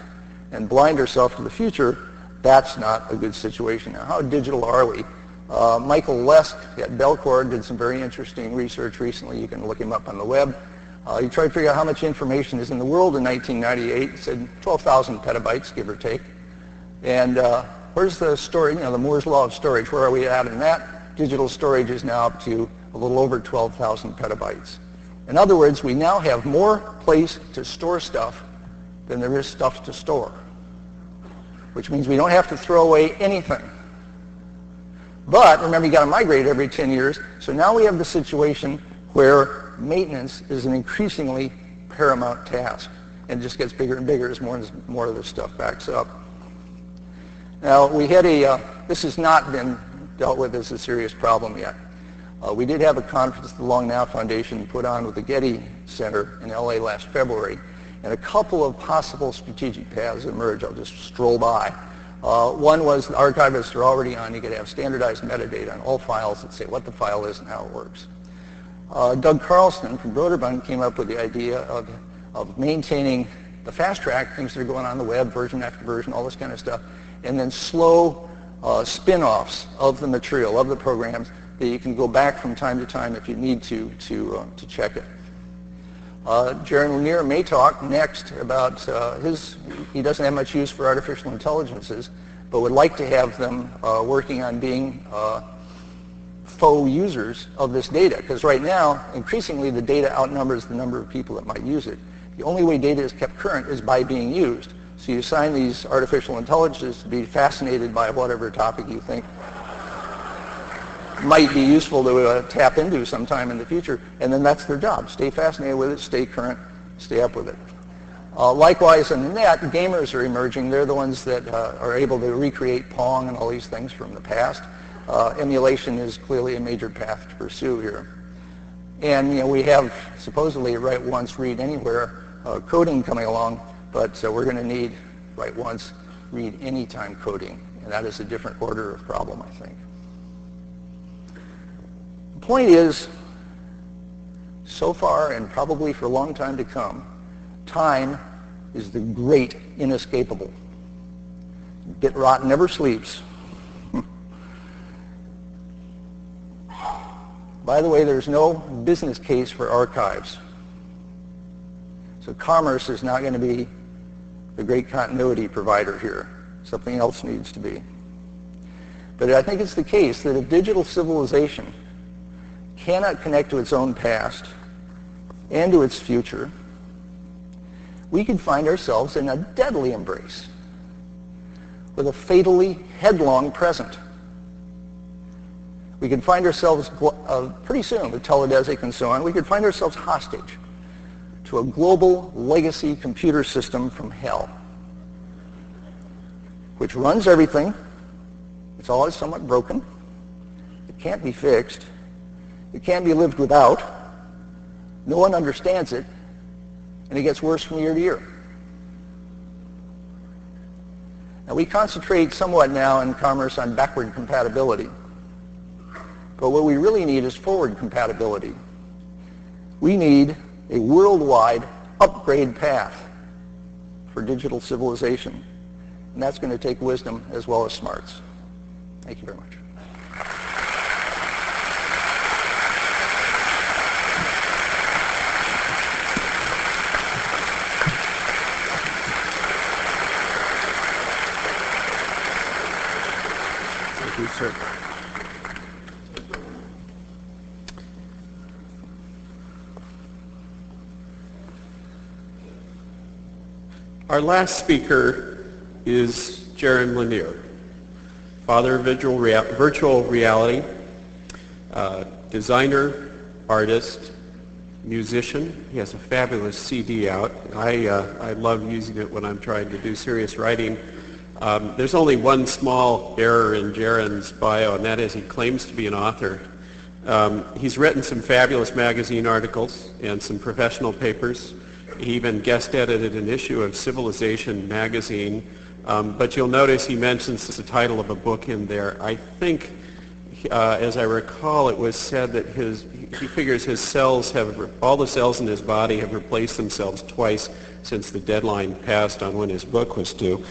and blind ourselves to the future, that's not a good situation. Now, how digital are we? Michael Lesk at Belcore did some very interesting research recently. You can look him up on the web. He tried to figure out how much information is in the world in 1998. He said 12,000 petabytes, give or take. And where's the storage, the Moore's Law of storage? Where are we at in that? Digital storage is now up to a little over 12,000 petabytes. In other words, we now have more place to store stuff than there is stuff to store, which means we don't have to throw away anything. But remember, you got to migrate every 10 years. So now we have the situation where maintenance is an increasingly paramount task, and it just gets bigger and bigger as more of this stuff backs up. Now, we had this has not been dealt with as a serious problem yet. We did have a conference the Long Now Foundation put on with the Getty Center in LA last February, and a couple of possible strategic paths emerged. I'll just stroll by. One was the archivists are already on. You could have standardized metadata on all files that say what the file is and how it works. Doug Carlson from Broderbund came up with the idea of maintaining the fast track, things that are going on the web, version after version, all this kind of stuff, and then slow spin-offs of the material, of the programs, that you can go back from time to time if you need to check it. Jaron Lanier may talk next about he doesn't have much use for artificial intelligences, but would like to have them working on being faux users of this data, because right now, increasingly, the data outnumbers the number of people that might use it. The only way data is kept current is by being used. So you assign these artificial intelligences to be fascinated by whatever topic you think might be useful to tap into sometime in the future, and then that's their job. Stay fascinated with it, stay current, stay up with it. Likewise, in the net, gamers are emerging. They're the ones that are able to recreate Pong and all these things from the past. Emulation is clearly a major path to pursue here. And we have supposedly write once, read anywhere coding coming along, but we're going to need write once, read anytime coding, and that is a different order of problem, I think. The point is, so far and probably for a long time to come, time is the great inescapable. Bit rot never sleeps. By the way, there's no business case for archives. So commerce is not going to be the great continuity provider here. Something else needs to be. But I think it's the case that if digital civilization cannot connect to its own past and to its future, we could find ourselves in a deadly embrace with a fatally headlong present. We could find ourselves, pretty soon with teledesic and so on, we could find ourselves hostage to a global legacy computer system from hell, which runs everything. It's always somewhat broken. It can't be fixed. It can't be lived without. No one understands it. And it gets worse from year to year. Now, we concentrate somewhat now in commerce on backward compatibility. But what we really need is forward compatibility. We need a worldwide upgrade path for digital civilization. And that's going to take wisdom as well as smarts. Thank you very much. Thank you, sir. Our last speaker is Jaron Lanier, father of virtual reality, designer, artist, musician. He has a fabulous CD out. I love using it when I'm trying to do serious writing. There's only one small error in Jaron's bio, and that is he claims to be an author. He's written some fabulous magazine articles and some professional papers. He even guest edited an issue of Civilization magazine. But you'll notice he mentions the title of a book in there. I think, as I recall, it was said that he figures his cells all the cells in his body have replaced themselves twice since the deadline passed on when his book was due.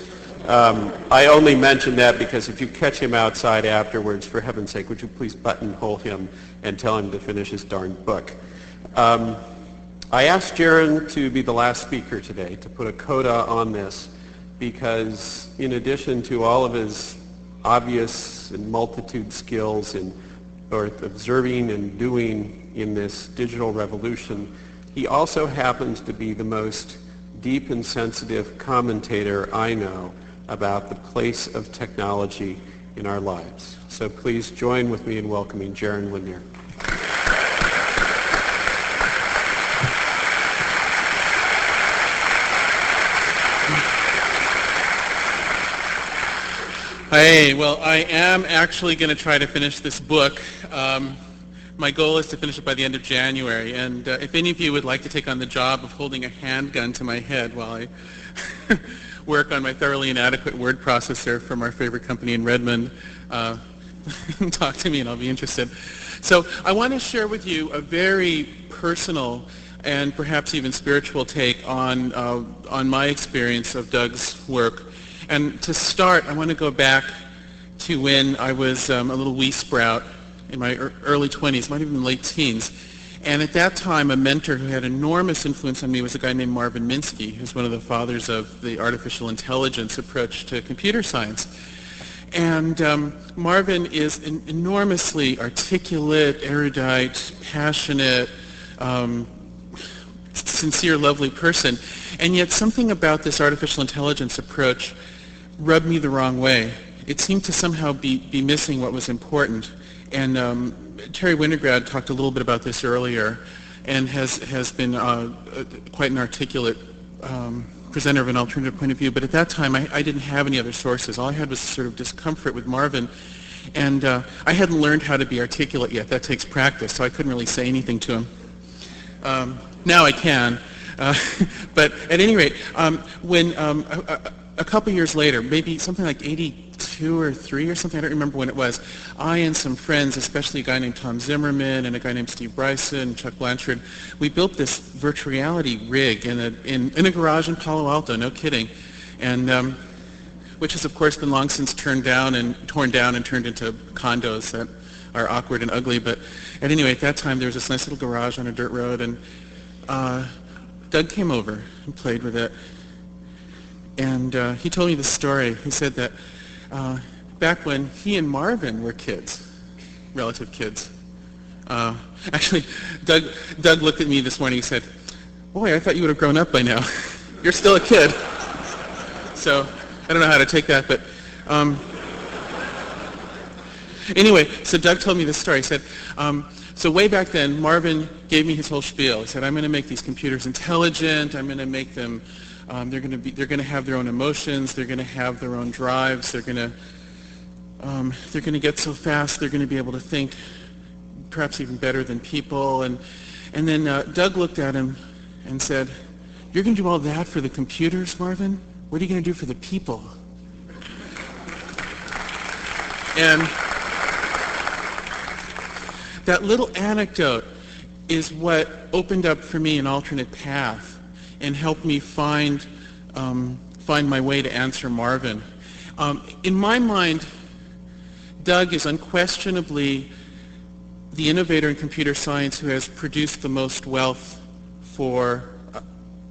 I only mention that because if you catch him outside afterwards, for heaven's sake, would you please buttonhole him and tell him to finish his darn book. I asked Jaron to be the last speaker today, to put a coda on this, because in addition to all of his obvious and multitude skills in both observing and doing in this digital revolution, he also happens to be the most deep and sensitive commentator I know about the place of technology in our lives. So please join with me in welcoming Jaron Lanier. Hey, well, I am actually going to try to finish this book. My goal is to finish it by the end of January, and if any of you would like to take on the job of holding a handgun to my head while I work on my thoroughly inadequate word processor from our favorite company in Redmond, talk to me and I'll be interested. So I want to share with you a very personal and perhaps even spiritual take on my experience of Doug's work. And to start, I want to go back to when I was a little wee sprout in my early 20s, might even late teens. And at that time, a mentor who had enormous influence on me was a guy named Marvin Minsky, who's one of the fathers of the artificial intelligence approach to computer science. And Marvin is an enormously articulate, erudite, passionate, sincere, lovely person. And yet something about this artificial intelligence approach rubbed me the wrong way. It seemed to somehow be missing what was important. And Terry Winograd talked a little bit about this earlier and has been quite an articulate presenter of an alternative point of view. But at that time, I didn't have any other sources. All I had was sort of discomfort with Marvin. And I hadn't learned how to be articulate yet. That takes practice, so I couldn't really say anything to him. Now I can. But at any rate, when a couple years later, maybe something like 82 or 3 or something, I don't remember when it was, I and some friends, especially a guy named Tom Zimmerman and a guy named Steve Bryson, Chuck Blanchard, we built this virtual reality rig in a garage in Palo Alto, no kidding, and which has of course been long since torn down and turned into condos that are awkward and ugly. But at any rate, at that time there was this nice little garage on a dirt road, and Doug came over and played with it. And he told me this story. He said that back when he and Marvin were kids, relative kids, actually, Doug looked at me this morning and said, "Boy, I thought you would have grown up by now. You're still a kid." So I don't know how to take that, but anyway, so Doug told me this story. He said, so way back then, Marvin gave me his whole spiel. He said, "I'm going to make these computers intelligent. I'm going to make them. They're going to have their own emotions. They're going to have their own drives. They're going to get so fast. They're going to be able to think, perhaps even better than people." And then Doug looked at him and said, "You're going to do all that for the computers, Marvin? What are you going to do for the people?" And that little anecdote is what opened up for me an alternate path and helped me find my way to answer Marvin. In my mind, Doug is unquestionably the innovator in computer science who has produced the most wealth for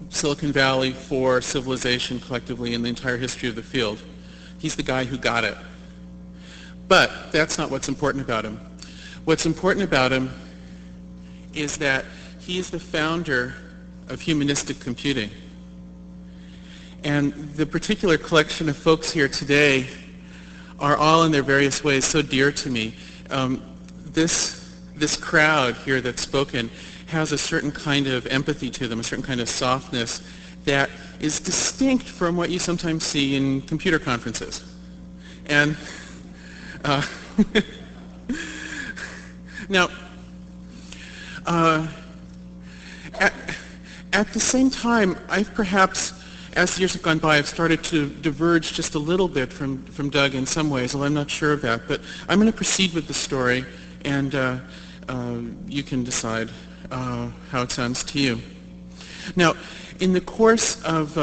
Silicon Valley, for civilization collectively in the entire history of the field. He's the guy who got it. But that's not what's important about him. What's important about him is that he is the founder of humanistic computing. And the particular collection of folks here today are all in their various ways so dear to me. This crowd here that's spoken has a certain kind of empathy to them, a certain kind of softness that is distinct from what you sometimes see in computer conferences. And now, at the same time, I've perhaps, as the years have gone by, I've started to diverge just a little bit from Doug in some ways, although I'm not sure of that. But I'm going to proceed with the story, and you can decide how it sounds to you. Now, in the course of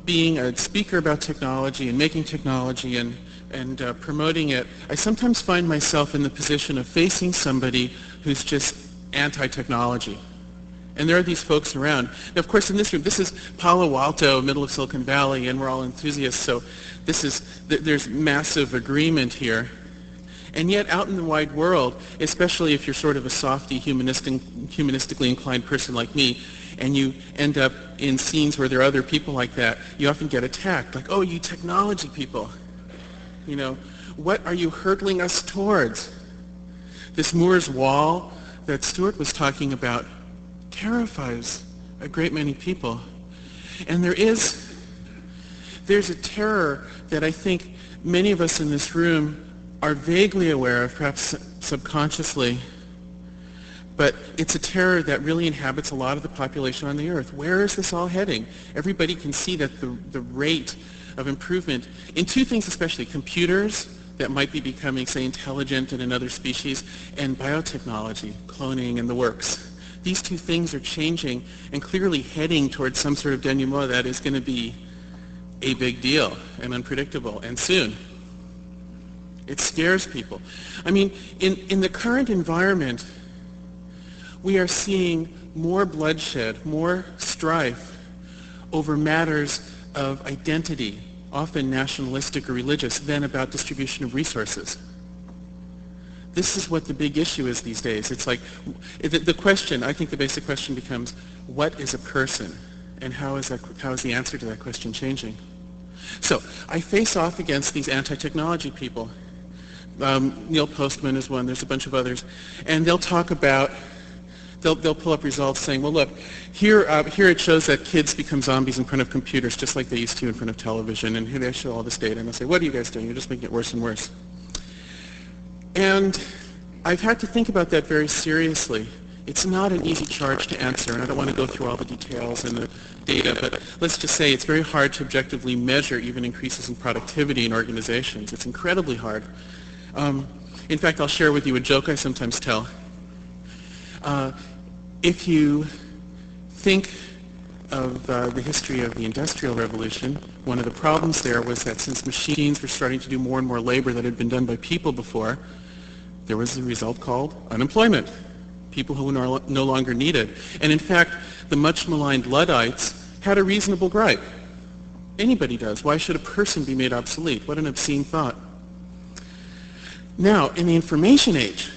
being a speaker about technology and making technology and promoting it, I sometimes find myself in the position of facing somebody who's just anti-technology. And there are these folks around. Now, of course, in this room, this is Palo Alto, middle of Silicon Valley, and we're all enthusiasts, so there's massive agreement here. And yet, out in the wide world, especially if you're sort of a softy, humanistically inclined person like me, and you end up in scenes where there are other people like that, you often get attacked, like, "Oh, you technology people. You know, what are you hurtling us towards?" This Moore's Wall that Stuart was talking about terrifies a great many people. And there's a terror that I think many of us in this room are vaguely aware of, perhaps subconsciously, but it's a terror that really inhabits a lot of the population on the earth. Where is this all heading? Everybody can see that the rate of improvement in two things especially, computers that might be becoming, say, intelligent in another species, and biotechnology, cloning and the works. These two things are changing and clearly heading towards some sort of denouement that is going to be a big deal and unpredictable, and soon. It scares people. I mean, in the current environment, we are seeing more bloodshed, more strife over matters of identity, often nationalistic or religious, than about distribution of resources. This is what the big issue is these days. It's like, the question, I think the basic question becomes, what is a person? And how is the answer to that question changing? So, I face off against these anti-technology people. Neil Postman is one, there's a bunch of others, and they'll talk about, they'll pull up results saying, well look, here it shows that kids become zombies in front of computers just like they used to in front of television, and here they show all this data, and they'll say, what are you guys doing? You're just making it worse and worse. And I've had to think about that very seriously. It's not an easy charge to answer, and I don't want to go through all the details and the data, but let's just say it's very hard to objectively measure even increases in productivity in organizations. It's incredibly hard. In fact, I'll share with you a joke I sometimes tell. If you think of the history of the Industrial Revolution, one of the problems there was that since machines were starting to do more and more labor that had been done by people before, there was a result called unemployment. People who were no longer needed. And in fact, the much maligned Luddites had a reasonable gripe. Anybody does. Why should a person be made obsolete? What an obscene thought. Now, in the information age,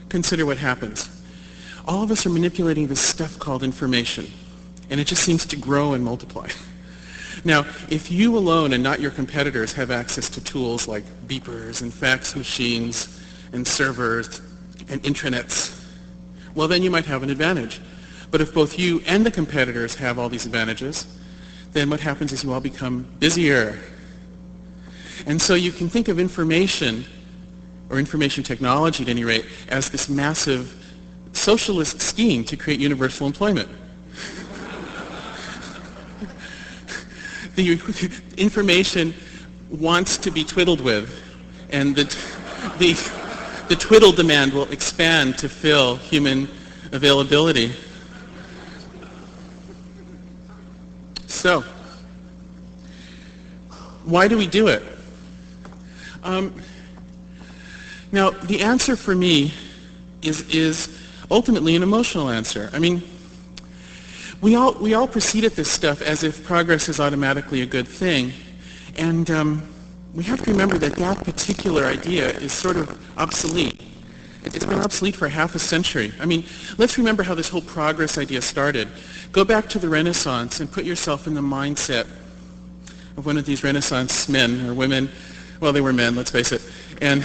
consider what happens. All of us are manipulating this stuff called information, and it just seems to grow and multiply. Now, if you alone and not your competitors have access to tools like beepers and fax machines and servers and intranets, well then you might have an advantage. But if both you and the competitors have all these advantages, then what happens is you all become busier. And so you can think of information, or information technology at any rate, as this massive socialist scheme to create universal employment. The information wants to be twiddled with, and the twiddle demand will expand to fill human availability. So, why do we do it? Now, the answer for me is ultimately an emotional answer. I mean, we all proceed at this stuff as if progress is automatically a good thing, and we have to remember that that particular idea is sort of obsolete. It's been obsolete for half a century. I mean, let's remember how this whole progress idea started. Go back to the Renaissance and put yourself in the mindset of one of these Renaissance men or women. Well, they were men, let's face it. And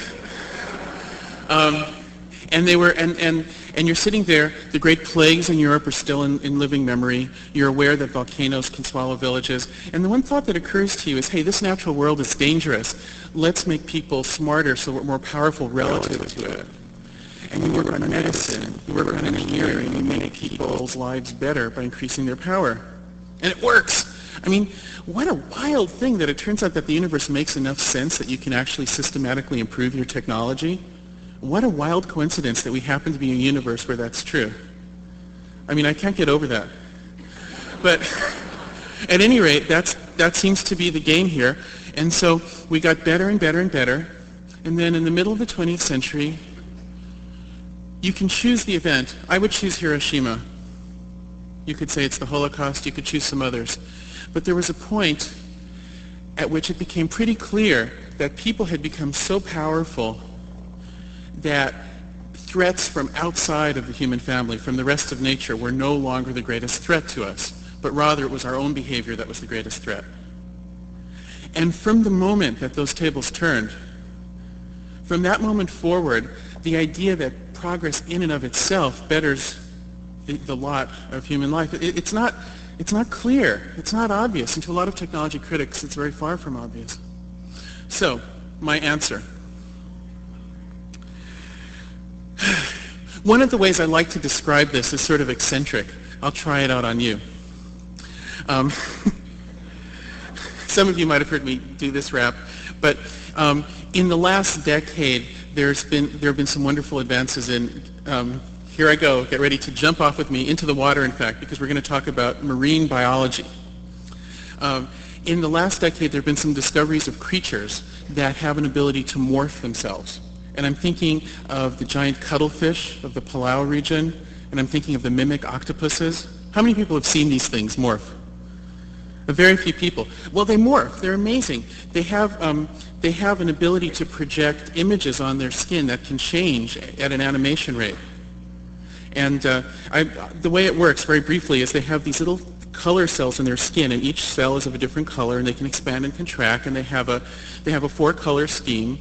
they were, and you're sitting there, the great plagues in Europe are still in living memory. You're aware that volcanoes can swallow villages. And the one thought that occurs to you is, hey, this natural world is dangerous. Let's make people smarter so we're more powerful relative to it. And you work on medicine, you work on engineering, you make people's lives better by increasing their power. And it works. I mean, what a wild thing that it turns out that the universe makes enough sense that you can actually systematically improve your technology. What a wild coincidence that we happen to be in a universe where that's true. I mean, I can't get over that. But at any rate, that seems to be the game here. And so we got better and better and better. And then in the middle of the 20th century, you can choose the event. I would choose Hiroshima. You could say it's the Holocaust. You could choose some others. But there was a point at which it became pretty clear that people had become so powerful that threats from outside of the human family, from the rest of nature, were no longer the greatest threat to us, but rather it was our own behavior that was the greatest threat. And from the moment that those tables turned, from that moment forward, the idea that progress in and of itself betters the lot of human life, it's not clear, it's not obvious, and to a lot of technology critics it's very far from obvious. So, my answer. One of the ways I like to describe this is sort of eccentric. I'll try it out on you. Some of you might have heard me do this rap, but in the last decade, there have been some wonderful advances in, here I go, get ready to jump off with me into the water, in fact, because we're going to talk about marine biology. In the last decade, there have been some discoveries of creatures that have an ability to morph themselves. And I'm thinking of the giant cuttlefish of the Palau region, and I'm thinking of the mimic octopuses. How many people have seen these things morph? But very few people. Well, they morph. They're amazing. They have an ability to project images on their skin that can change at an animation rate. And the way it works, very briefly, is they have these little color cells in their skin, and each cell is of a different color, and they can expand and contract, and they have a 4-color scheme,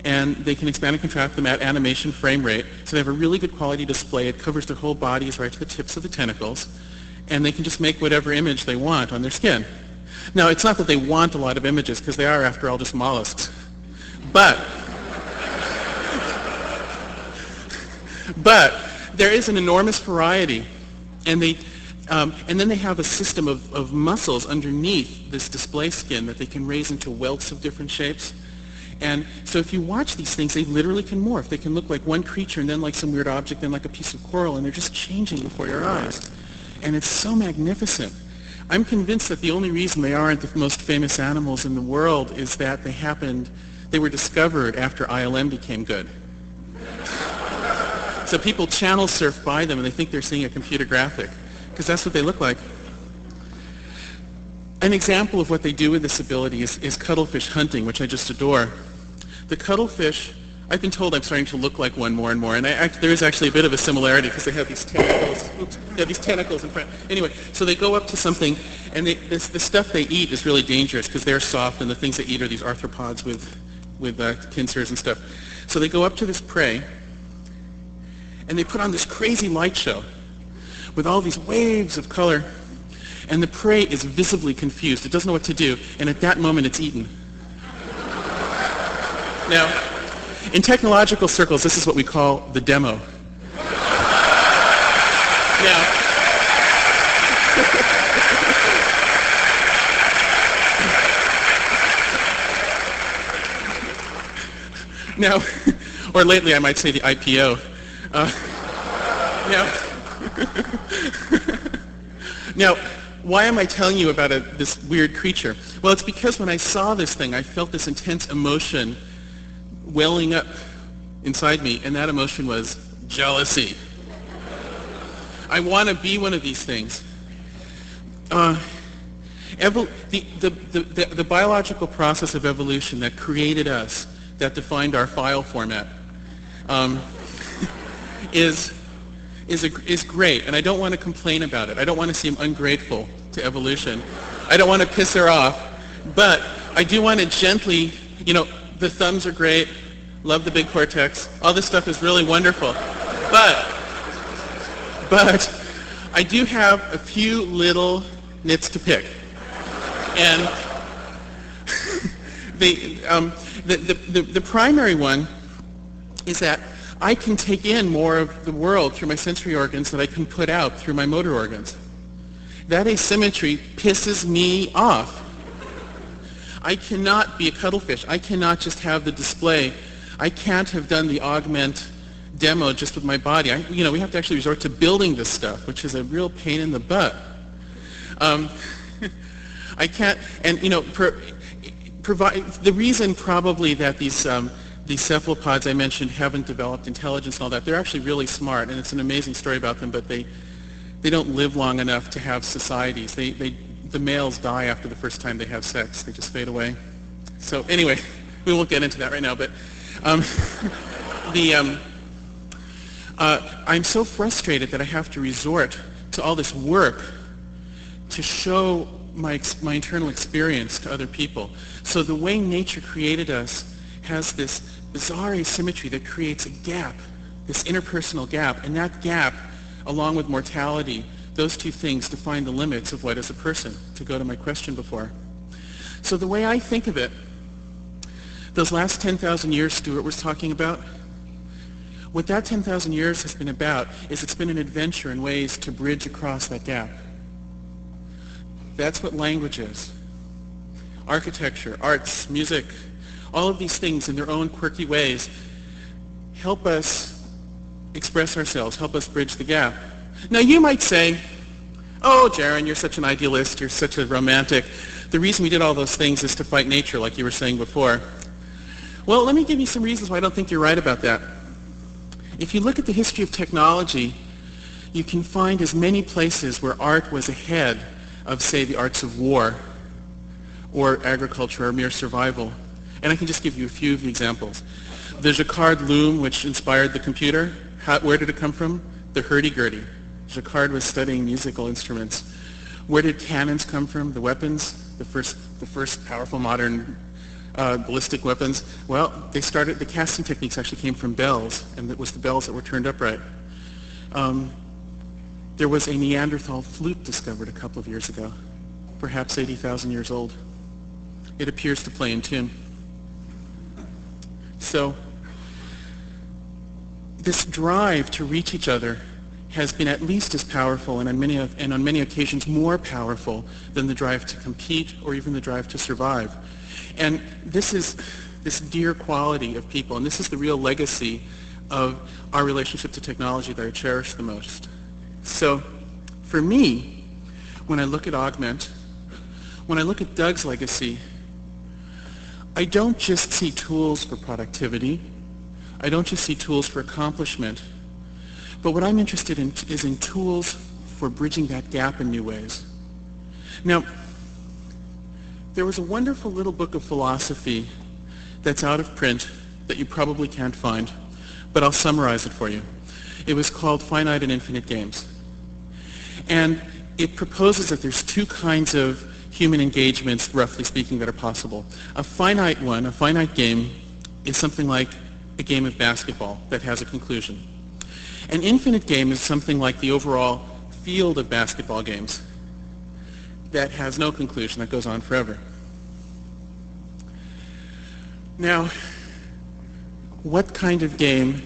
and they can expand and contract them at animation frame rate. So they have a really good quality display. It covers their whole bodies right to the tips of the tentacles, and they can just make whatever image they want on their skin. Now, it's not that they want a lot of images, because they are, after all, just mollusks. But there is an enormous variety, and then they have a system of muscles underneath this display skin that they can raise into welts of different shapes. And so if you watch these things, they literally can morph. They can look like one creature and then like some weird object, then like a piece of coral, and they're just changing before your eyes. And it's so magnificent. I'm convinced that the only reason they aren't the most famous animals in the world is that they were discovered after ILM became good. So people channel surf by them and they think they're seeing a computer graphic, because that's what they look like. An example of what they do with this ability is cuttlefish hunting, which I just adore. The cuttlefish, I've been told I'm starting to look like one more and more, and there is actually a bit of a similarity because they have these tentacles. Oops, they have these tentacles in front. Anyway, so they go up to something, and the stuff they eat is really dangerous because they're soft, and the things they eat are these arthropods with pincers and stuff. So they go up to this prey, and they put on this crazy light show with all these waves of color, and the prey is visibly confused. It doesn't know what to do, and at that moment it's eaten. Now, in technological circles, this is what we call the demo. Now, or lately I might say the IPO. Now, why am I telling you about this weird creature? Well, it's because when I saw this thing, I felt this intense emotion welling up inside me, and that emotion was jealousy. I want to be one of these things. The biological process of evolution that created us, that defined our file format, is great, and I don't want to complain about it. I don't want to seem ungrateful to evolution. I don't want to piss her off, but I do want to gently, the thumbs are great, love the big cortex, all this stuff is really wonderful, but I do have a few little nits to pick, and the primary one is that I can take in more of the world through my sensory organs than I can put out through my motor organs. That asymmetry pisses me off. I cannot be a cuttlefish. I cannot just have the display. I can't have done the augment demo just with my body. We have to actually resort to building this stuff, which is a real pain in the butt. I can't, and provide the reason probably that these cephalopods I mentioned haven't developed intelligence and all that. They're actually really smart, and it's an amazing story about them, but they don't live long enough to have societies. The males die after the first time they have sex. They just fade away. So anyway, we won't get into that right now, but I'm so frustrated that I have to resort to all this work to show my internal experience to other people. So the way nature created us has this bizarre asymmetry that creates a gap, this interpersonal gap, and that gap, along with mortality, those two things define the limits of what is a person, to go to my question before. So the way I think of it, those last 10,000 years Stuart was talking about, what that 10,000 years has been about is it's been an adventure in ways to bridge across that gap. That's what language is. Architecture, arts, music, all of these things in their own quirky ways help us express ourselves, help us bridge the gap. Now you might say, oh, Jaron, you're such an idealist, you're such a romantic. The reason we did all those things is to fight nature, like you were saying before. Well, let me give you some reasons why I don't think you're right about that. If you look at the history of technology, you can find as many places where art was ahead of, say, the arts of war or agriculture or mere survival. And I can just give you a few of the examples. The Jacquard loom, which inspired the computer, where did it come from? The hurdy-gurdy. Jacquard was studying musical instruments. Where did cannons come from? The weapons, the first powerful modern ballistic weapons. Well, the casting techniques actually came from bells, and it was the bells that were turned upright. There was a Neanderthal flute discovered a couple of years ago, perhaps 80,000 years old. It appears to play in tune. So this drive to reach each other has been at least as powerful and on many occasions more powerful than the drive to compete or even the drive to survive. And this is this dear quality of people, and this is the real legacy of our relationship to technology that I cherish the most. So for me, when I look at Augment, when I look at Doug's legacy, I don't just see tools for productivity. I don't just see tools for accomplishment. But what I'm interested in is in tools for bridging that gap in new ways. Now, there was a wonderful little book of philosophy that's out of print that you probably can't find, but I'll summarize it for you. It was called Finite and Infinite Games. And it proposes that there's two kinds of human engagements, roughly speaking, that are possible. A finite one, a finite game, is something like a game of basketball that has a conclusion. An infinite game is something like the overall field of basketball games that has no conclusion, that goes on forever. Now, what kind of game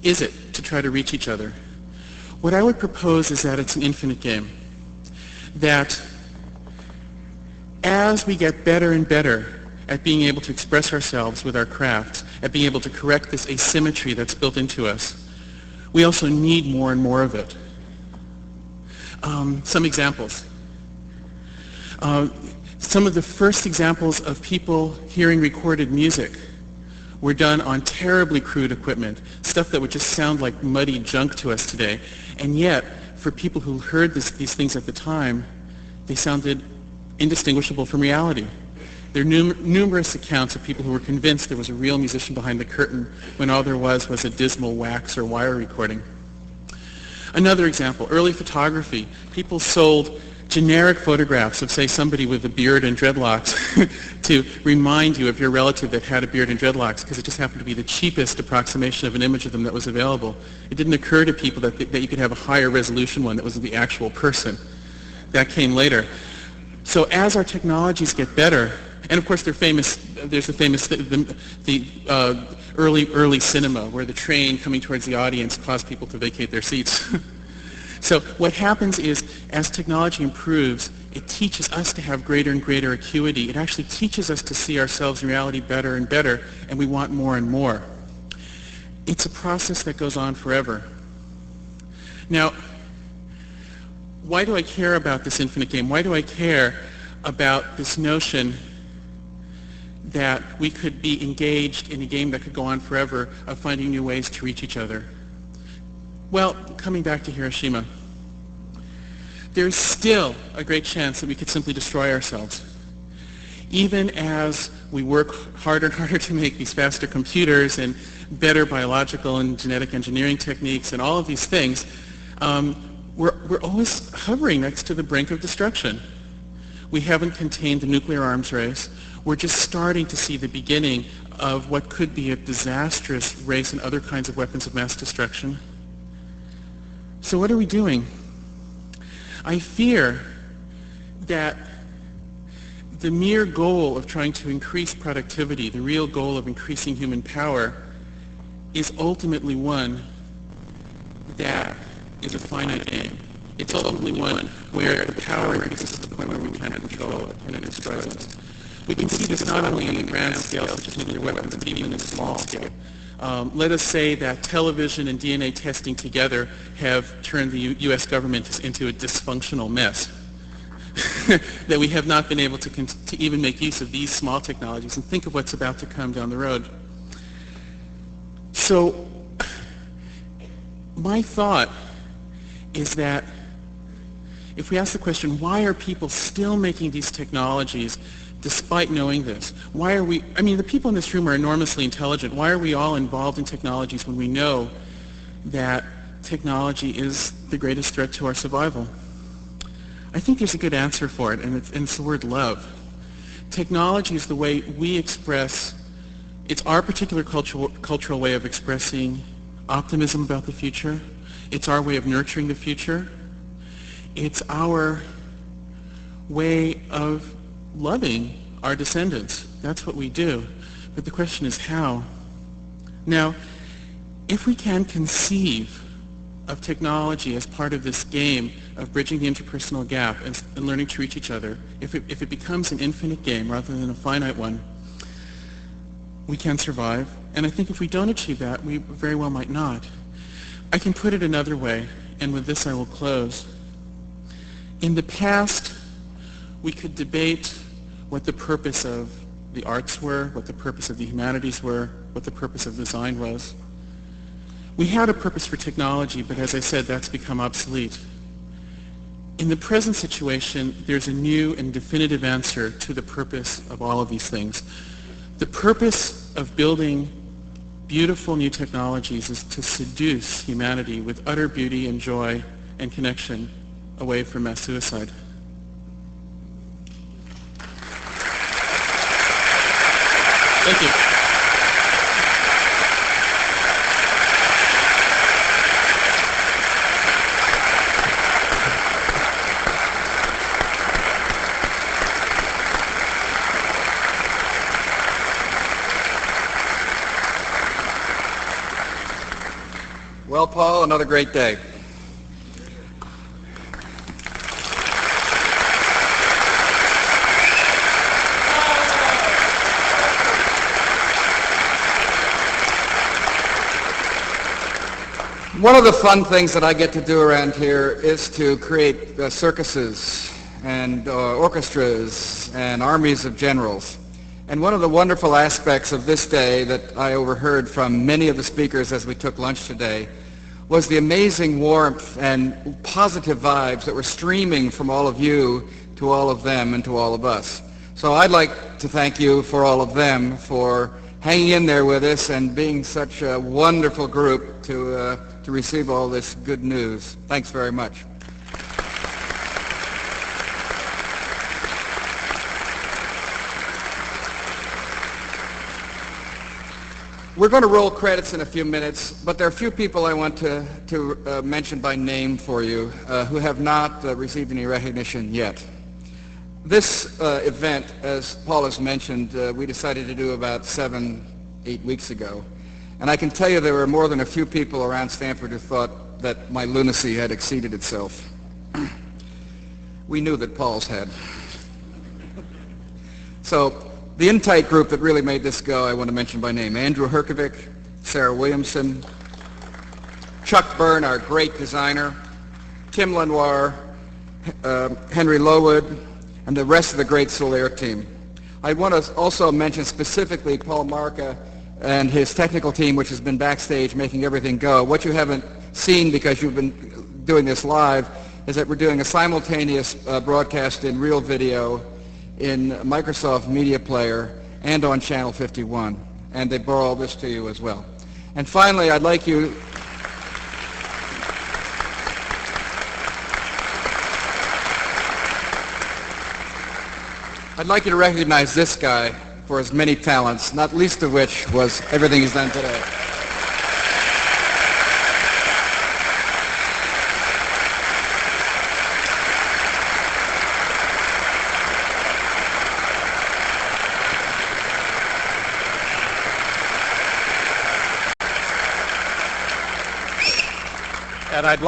is it to try to reach each other? What I would propose is that it's an infinite game. That as we get better and better at being able to express ourselves with our crafts, at being able to correct this asymmetry that's built into us, we also need more and more of it. Some examples. Some of the first examples of people hearing recorded music were done on terribly crude equipment, stuff that would just sound like muddy junk to us today. And yet, for people who heard these things at the time, they sounded indistinguishable from reality. There are numerous accounts of people who were convinced there was a real musician behind the curtain when all there was a dismal wax or wire recording. Another example, early photography. People sold generic photographs of, say, somebody with a beard and dreadlocks to remind you of your relative that had a beard and dreadlocks because it just happened to be the cheapest approximation of an image of them that was available. It didn't occur to people that you could have a higher resolution one that was the actual person. That came later. So as our technologies get better, and of course there's the famous early cinema where the train coming towards the audience caused people to vacate their seats. So what happens is, as technology improves, it teaches us to have greater and greater acuity. It actually teaches us to see ourselves in reality better and better, and we want more and more. It's a process that goes on forever. Now, why do I care about this infinite game? Why do I care about this notion that we could be engaged in a game that could go on forever of finding new ways to reach each other? Well, coming back to Hiroshima, there's still a great chance that we could simply destroy ourselves. Even as we work harder and harder to make these faster computers and better biological and genetic engineering techniques and all of these things, we're always hovering next to the brink of destruction. We haven't contained the nuclear arms race. We're just starting to see the beginning of what could be a disastrous race and other kinds of weapons of mass destruction. So what are we doing? I fear that the mere goal of trying to increase productivity, the real goal of increasing human power, is ultimately one that is a finite game. It's ultimately one where the power increases to the point where we can't control it and it destroys us. We can see this not only in the grand scale, such as nuclear weapons, but even in the small scale. Let us say that television and DNA testing together have turned the U.S. government into a dysfunctional mess. That we have not been able to even make use of these small technologies, and think of what's about to come down the road. So my thought is that if we ask the question, why are people still making these technologies despite knowing this? Why are we, I mean, the people in this room are enormously intelligent. Why are we all involved in technologies when we know that technology is the greatest threat to our survival? I think there's a good answer for it, and it's the word love. Technology is the way we express, it's our particular cultural way of expressing optimism about the future. It's our way of nurturing the future. It's our way of loving our descendants. That's what we do. But the question is how? Now, if we can conceive of technology as part of this game of bridging the interpersonal gap and learning to reach each other, if it becomes an infinite game rather than a finite one, we can survive. And I think if we don't achieve that, we very well might not. I can put it another way, and with this I will close. In the past, we could debate what the purpose of the arts were, what the purpose of the humanities were, what the purpose of design was. We had a purpose for technology, but as I said, that's become obsolete. In the present situation, there's a new and definitive answer to the purpose of all of these things. The purpose of building beautiful new technologies is to seduce humanity with utter beauty and joy and connection away from mass suicide. Thank you. Well, Paul, another great day. One of the fun things that I get to do around here is to create circuses and orchestras and armies of generals. And one of the wonderful aspects of this day that I overheard from many of the speakers as we took lunch today was the amazing warmth and positive vibes that were streaming from all of you to all of them and to all of us. So I'd like to thank you for all of them for hanging in there with us and being such a wonderful group to receive all this good news. Thanks very much. We're going to roll credits in a few minutes, but there are a few people I want to mention by name for you who have not received any recognition yet. This event, as Paul has mentioned, we decided to do about 7-8 weeks ago. And I can tell you there were more than a few people around Stanford who thought that my lunacy had exceeded itself. We knew that Paul's had. So the in-tight group that really made this go, I want to mention by name: Andrew Herkovic, Sarah Williamson, Chuck Byrne, our great designer, Tim Lenoir, Henry Lowood, and the rest of the great Solaire team. I want to also mention specifically Paul Marca and his technical team, which has been backstage making everything go. What you haven't seen, because you've been doing this live, is that we're doing a simultaneous broadcast in real video in Microsoft Media Player and on Channel 51. And they brought all this to you as well. And finally, I'd like you to recognize this guy for his many talents, not least of which was everything he's done today. And I'd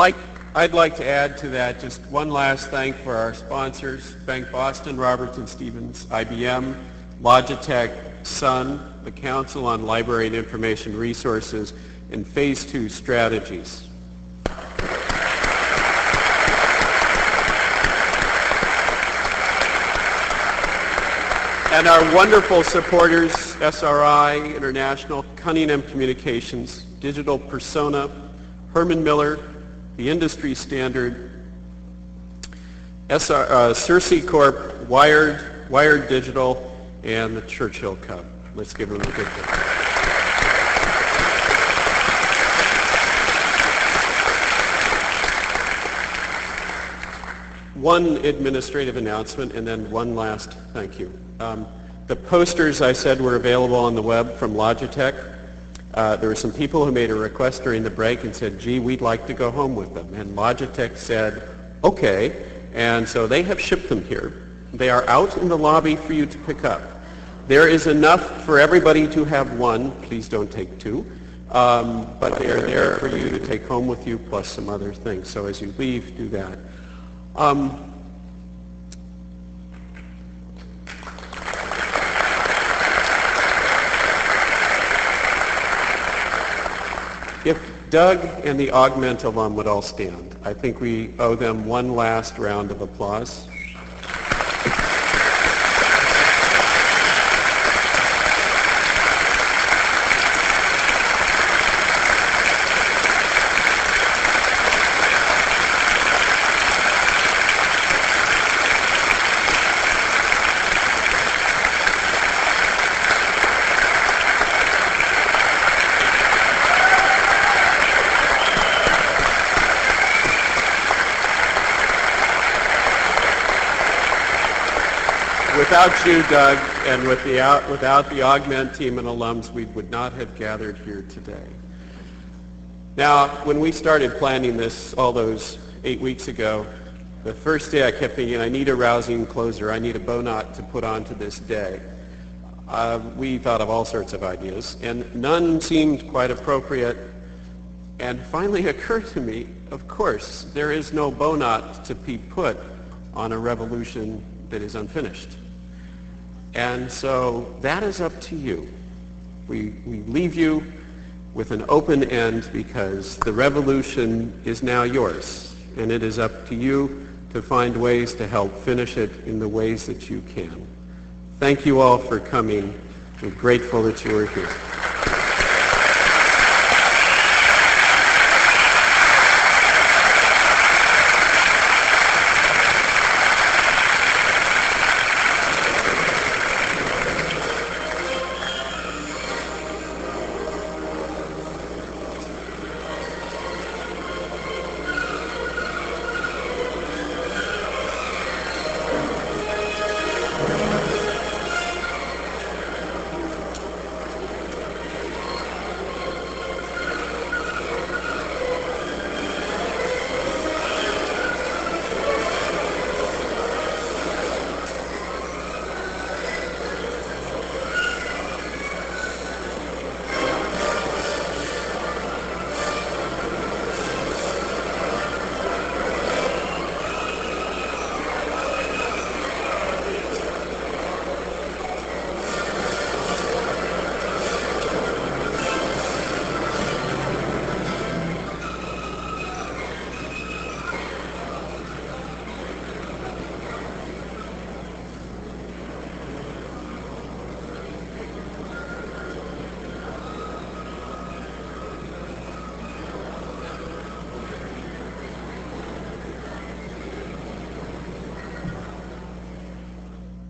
like to add to that just one last thank for our sponsors: Bank Boston, Robertson Stevens, IBM, Logitech, Sun, the Council on Library and Information Resources, and Phase 2 Strategies. And our wonderful supporters: SRI International, Cunningham Communications, Digital Persona, Herman Miller, the Industry Standard, Cersei Corp, Wired, Wired Digital, and the Churchill Cub. Let's give them a good hand. One administrative announcement and then one last thank you. The posters I said were available on the web from Logitech. There were some people who made a request during the break and said, gee, we'd like to go home with them. And Logitech said, okay. And so they have shipped them here. They are out in the lobby for you to pick up. There is enough for everybody to have one. Please don't take two. But they are there for you to take home with you, plus some other things. So as you leave, do that. If Doug and the Augment alum would all stand, I think we owe them one last round of applause. Without you, Doug, and without the Augment team and alums, we would not have gathered here today. Now, when we started planning this all those 8 weeks ago, the first day I kept thinking, I need a rousing closer. I need a bow knot to put onto this day. We thought of all sorts of ideas, and none seemed quite appropriate. And finally occurred to me, of course, there is no bow knot to be put on a revolution that is unfinished. And so that is up to you. We leave you with an open end because the revolution is now yours, and it is up to you to find ways to help finish it in the ways that you can. Thank you all for coming. We're grateful that you were here.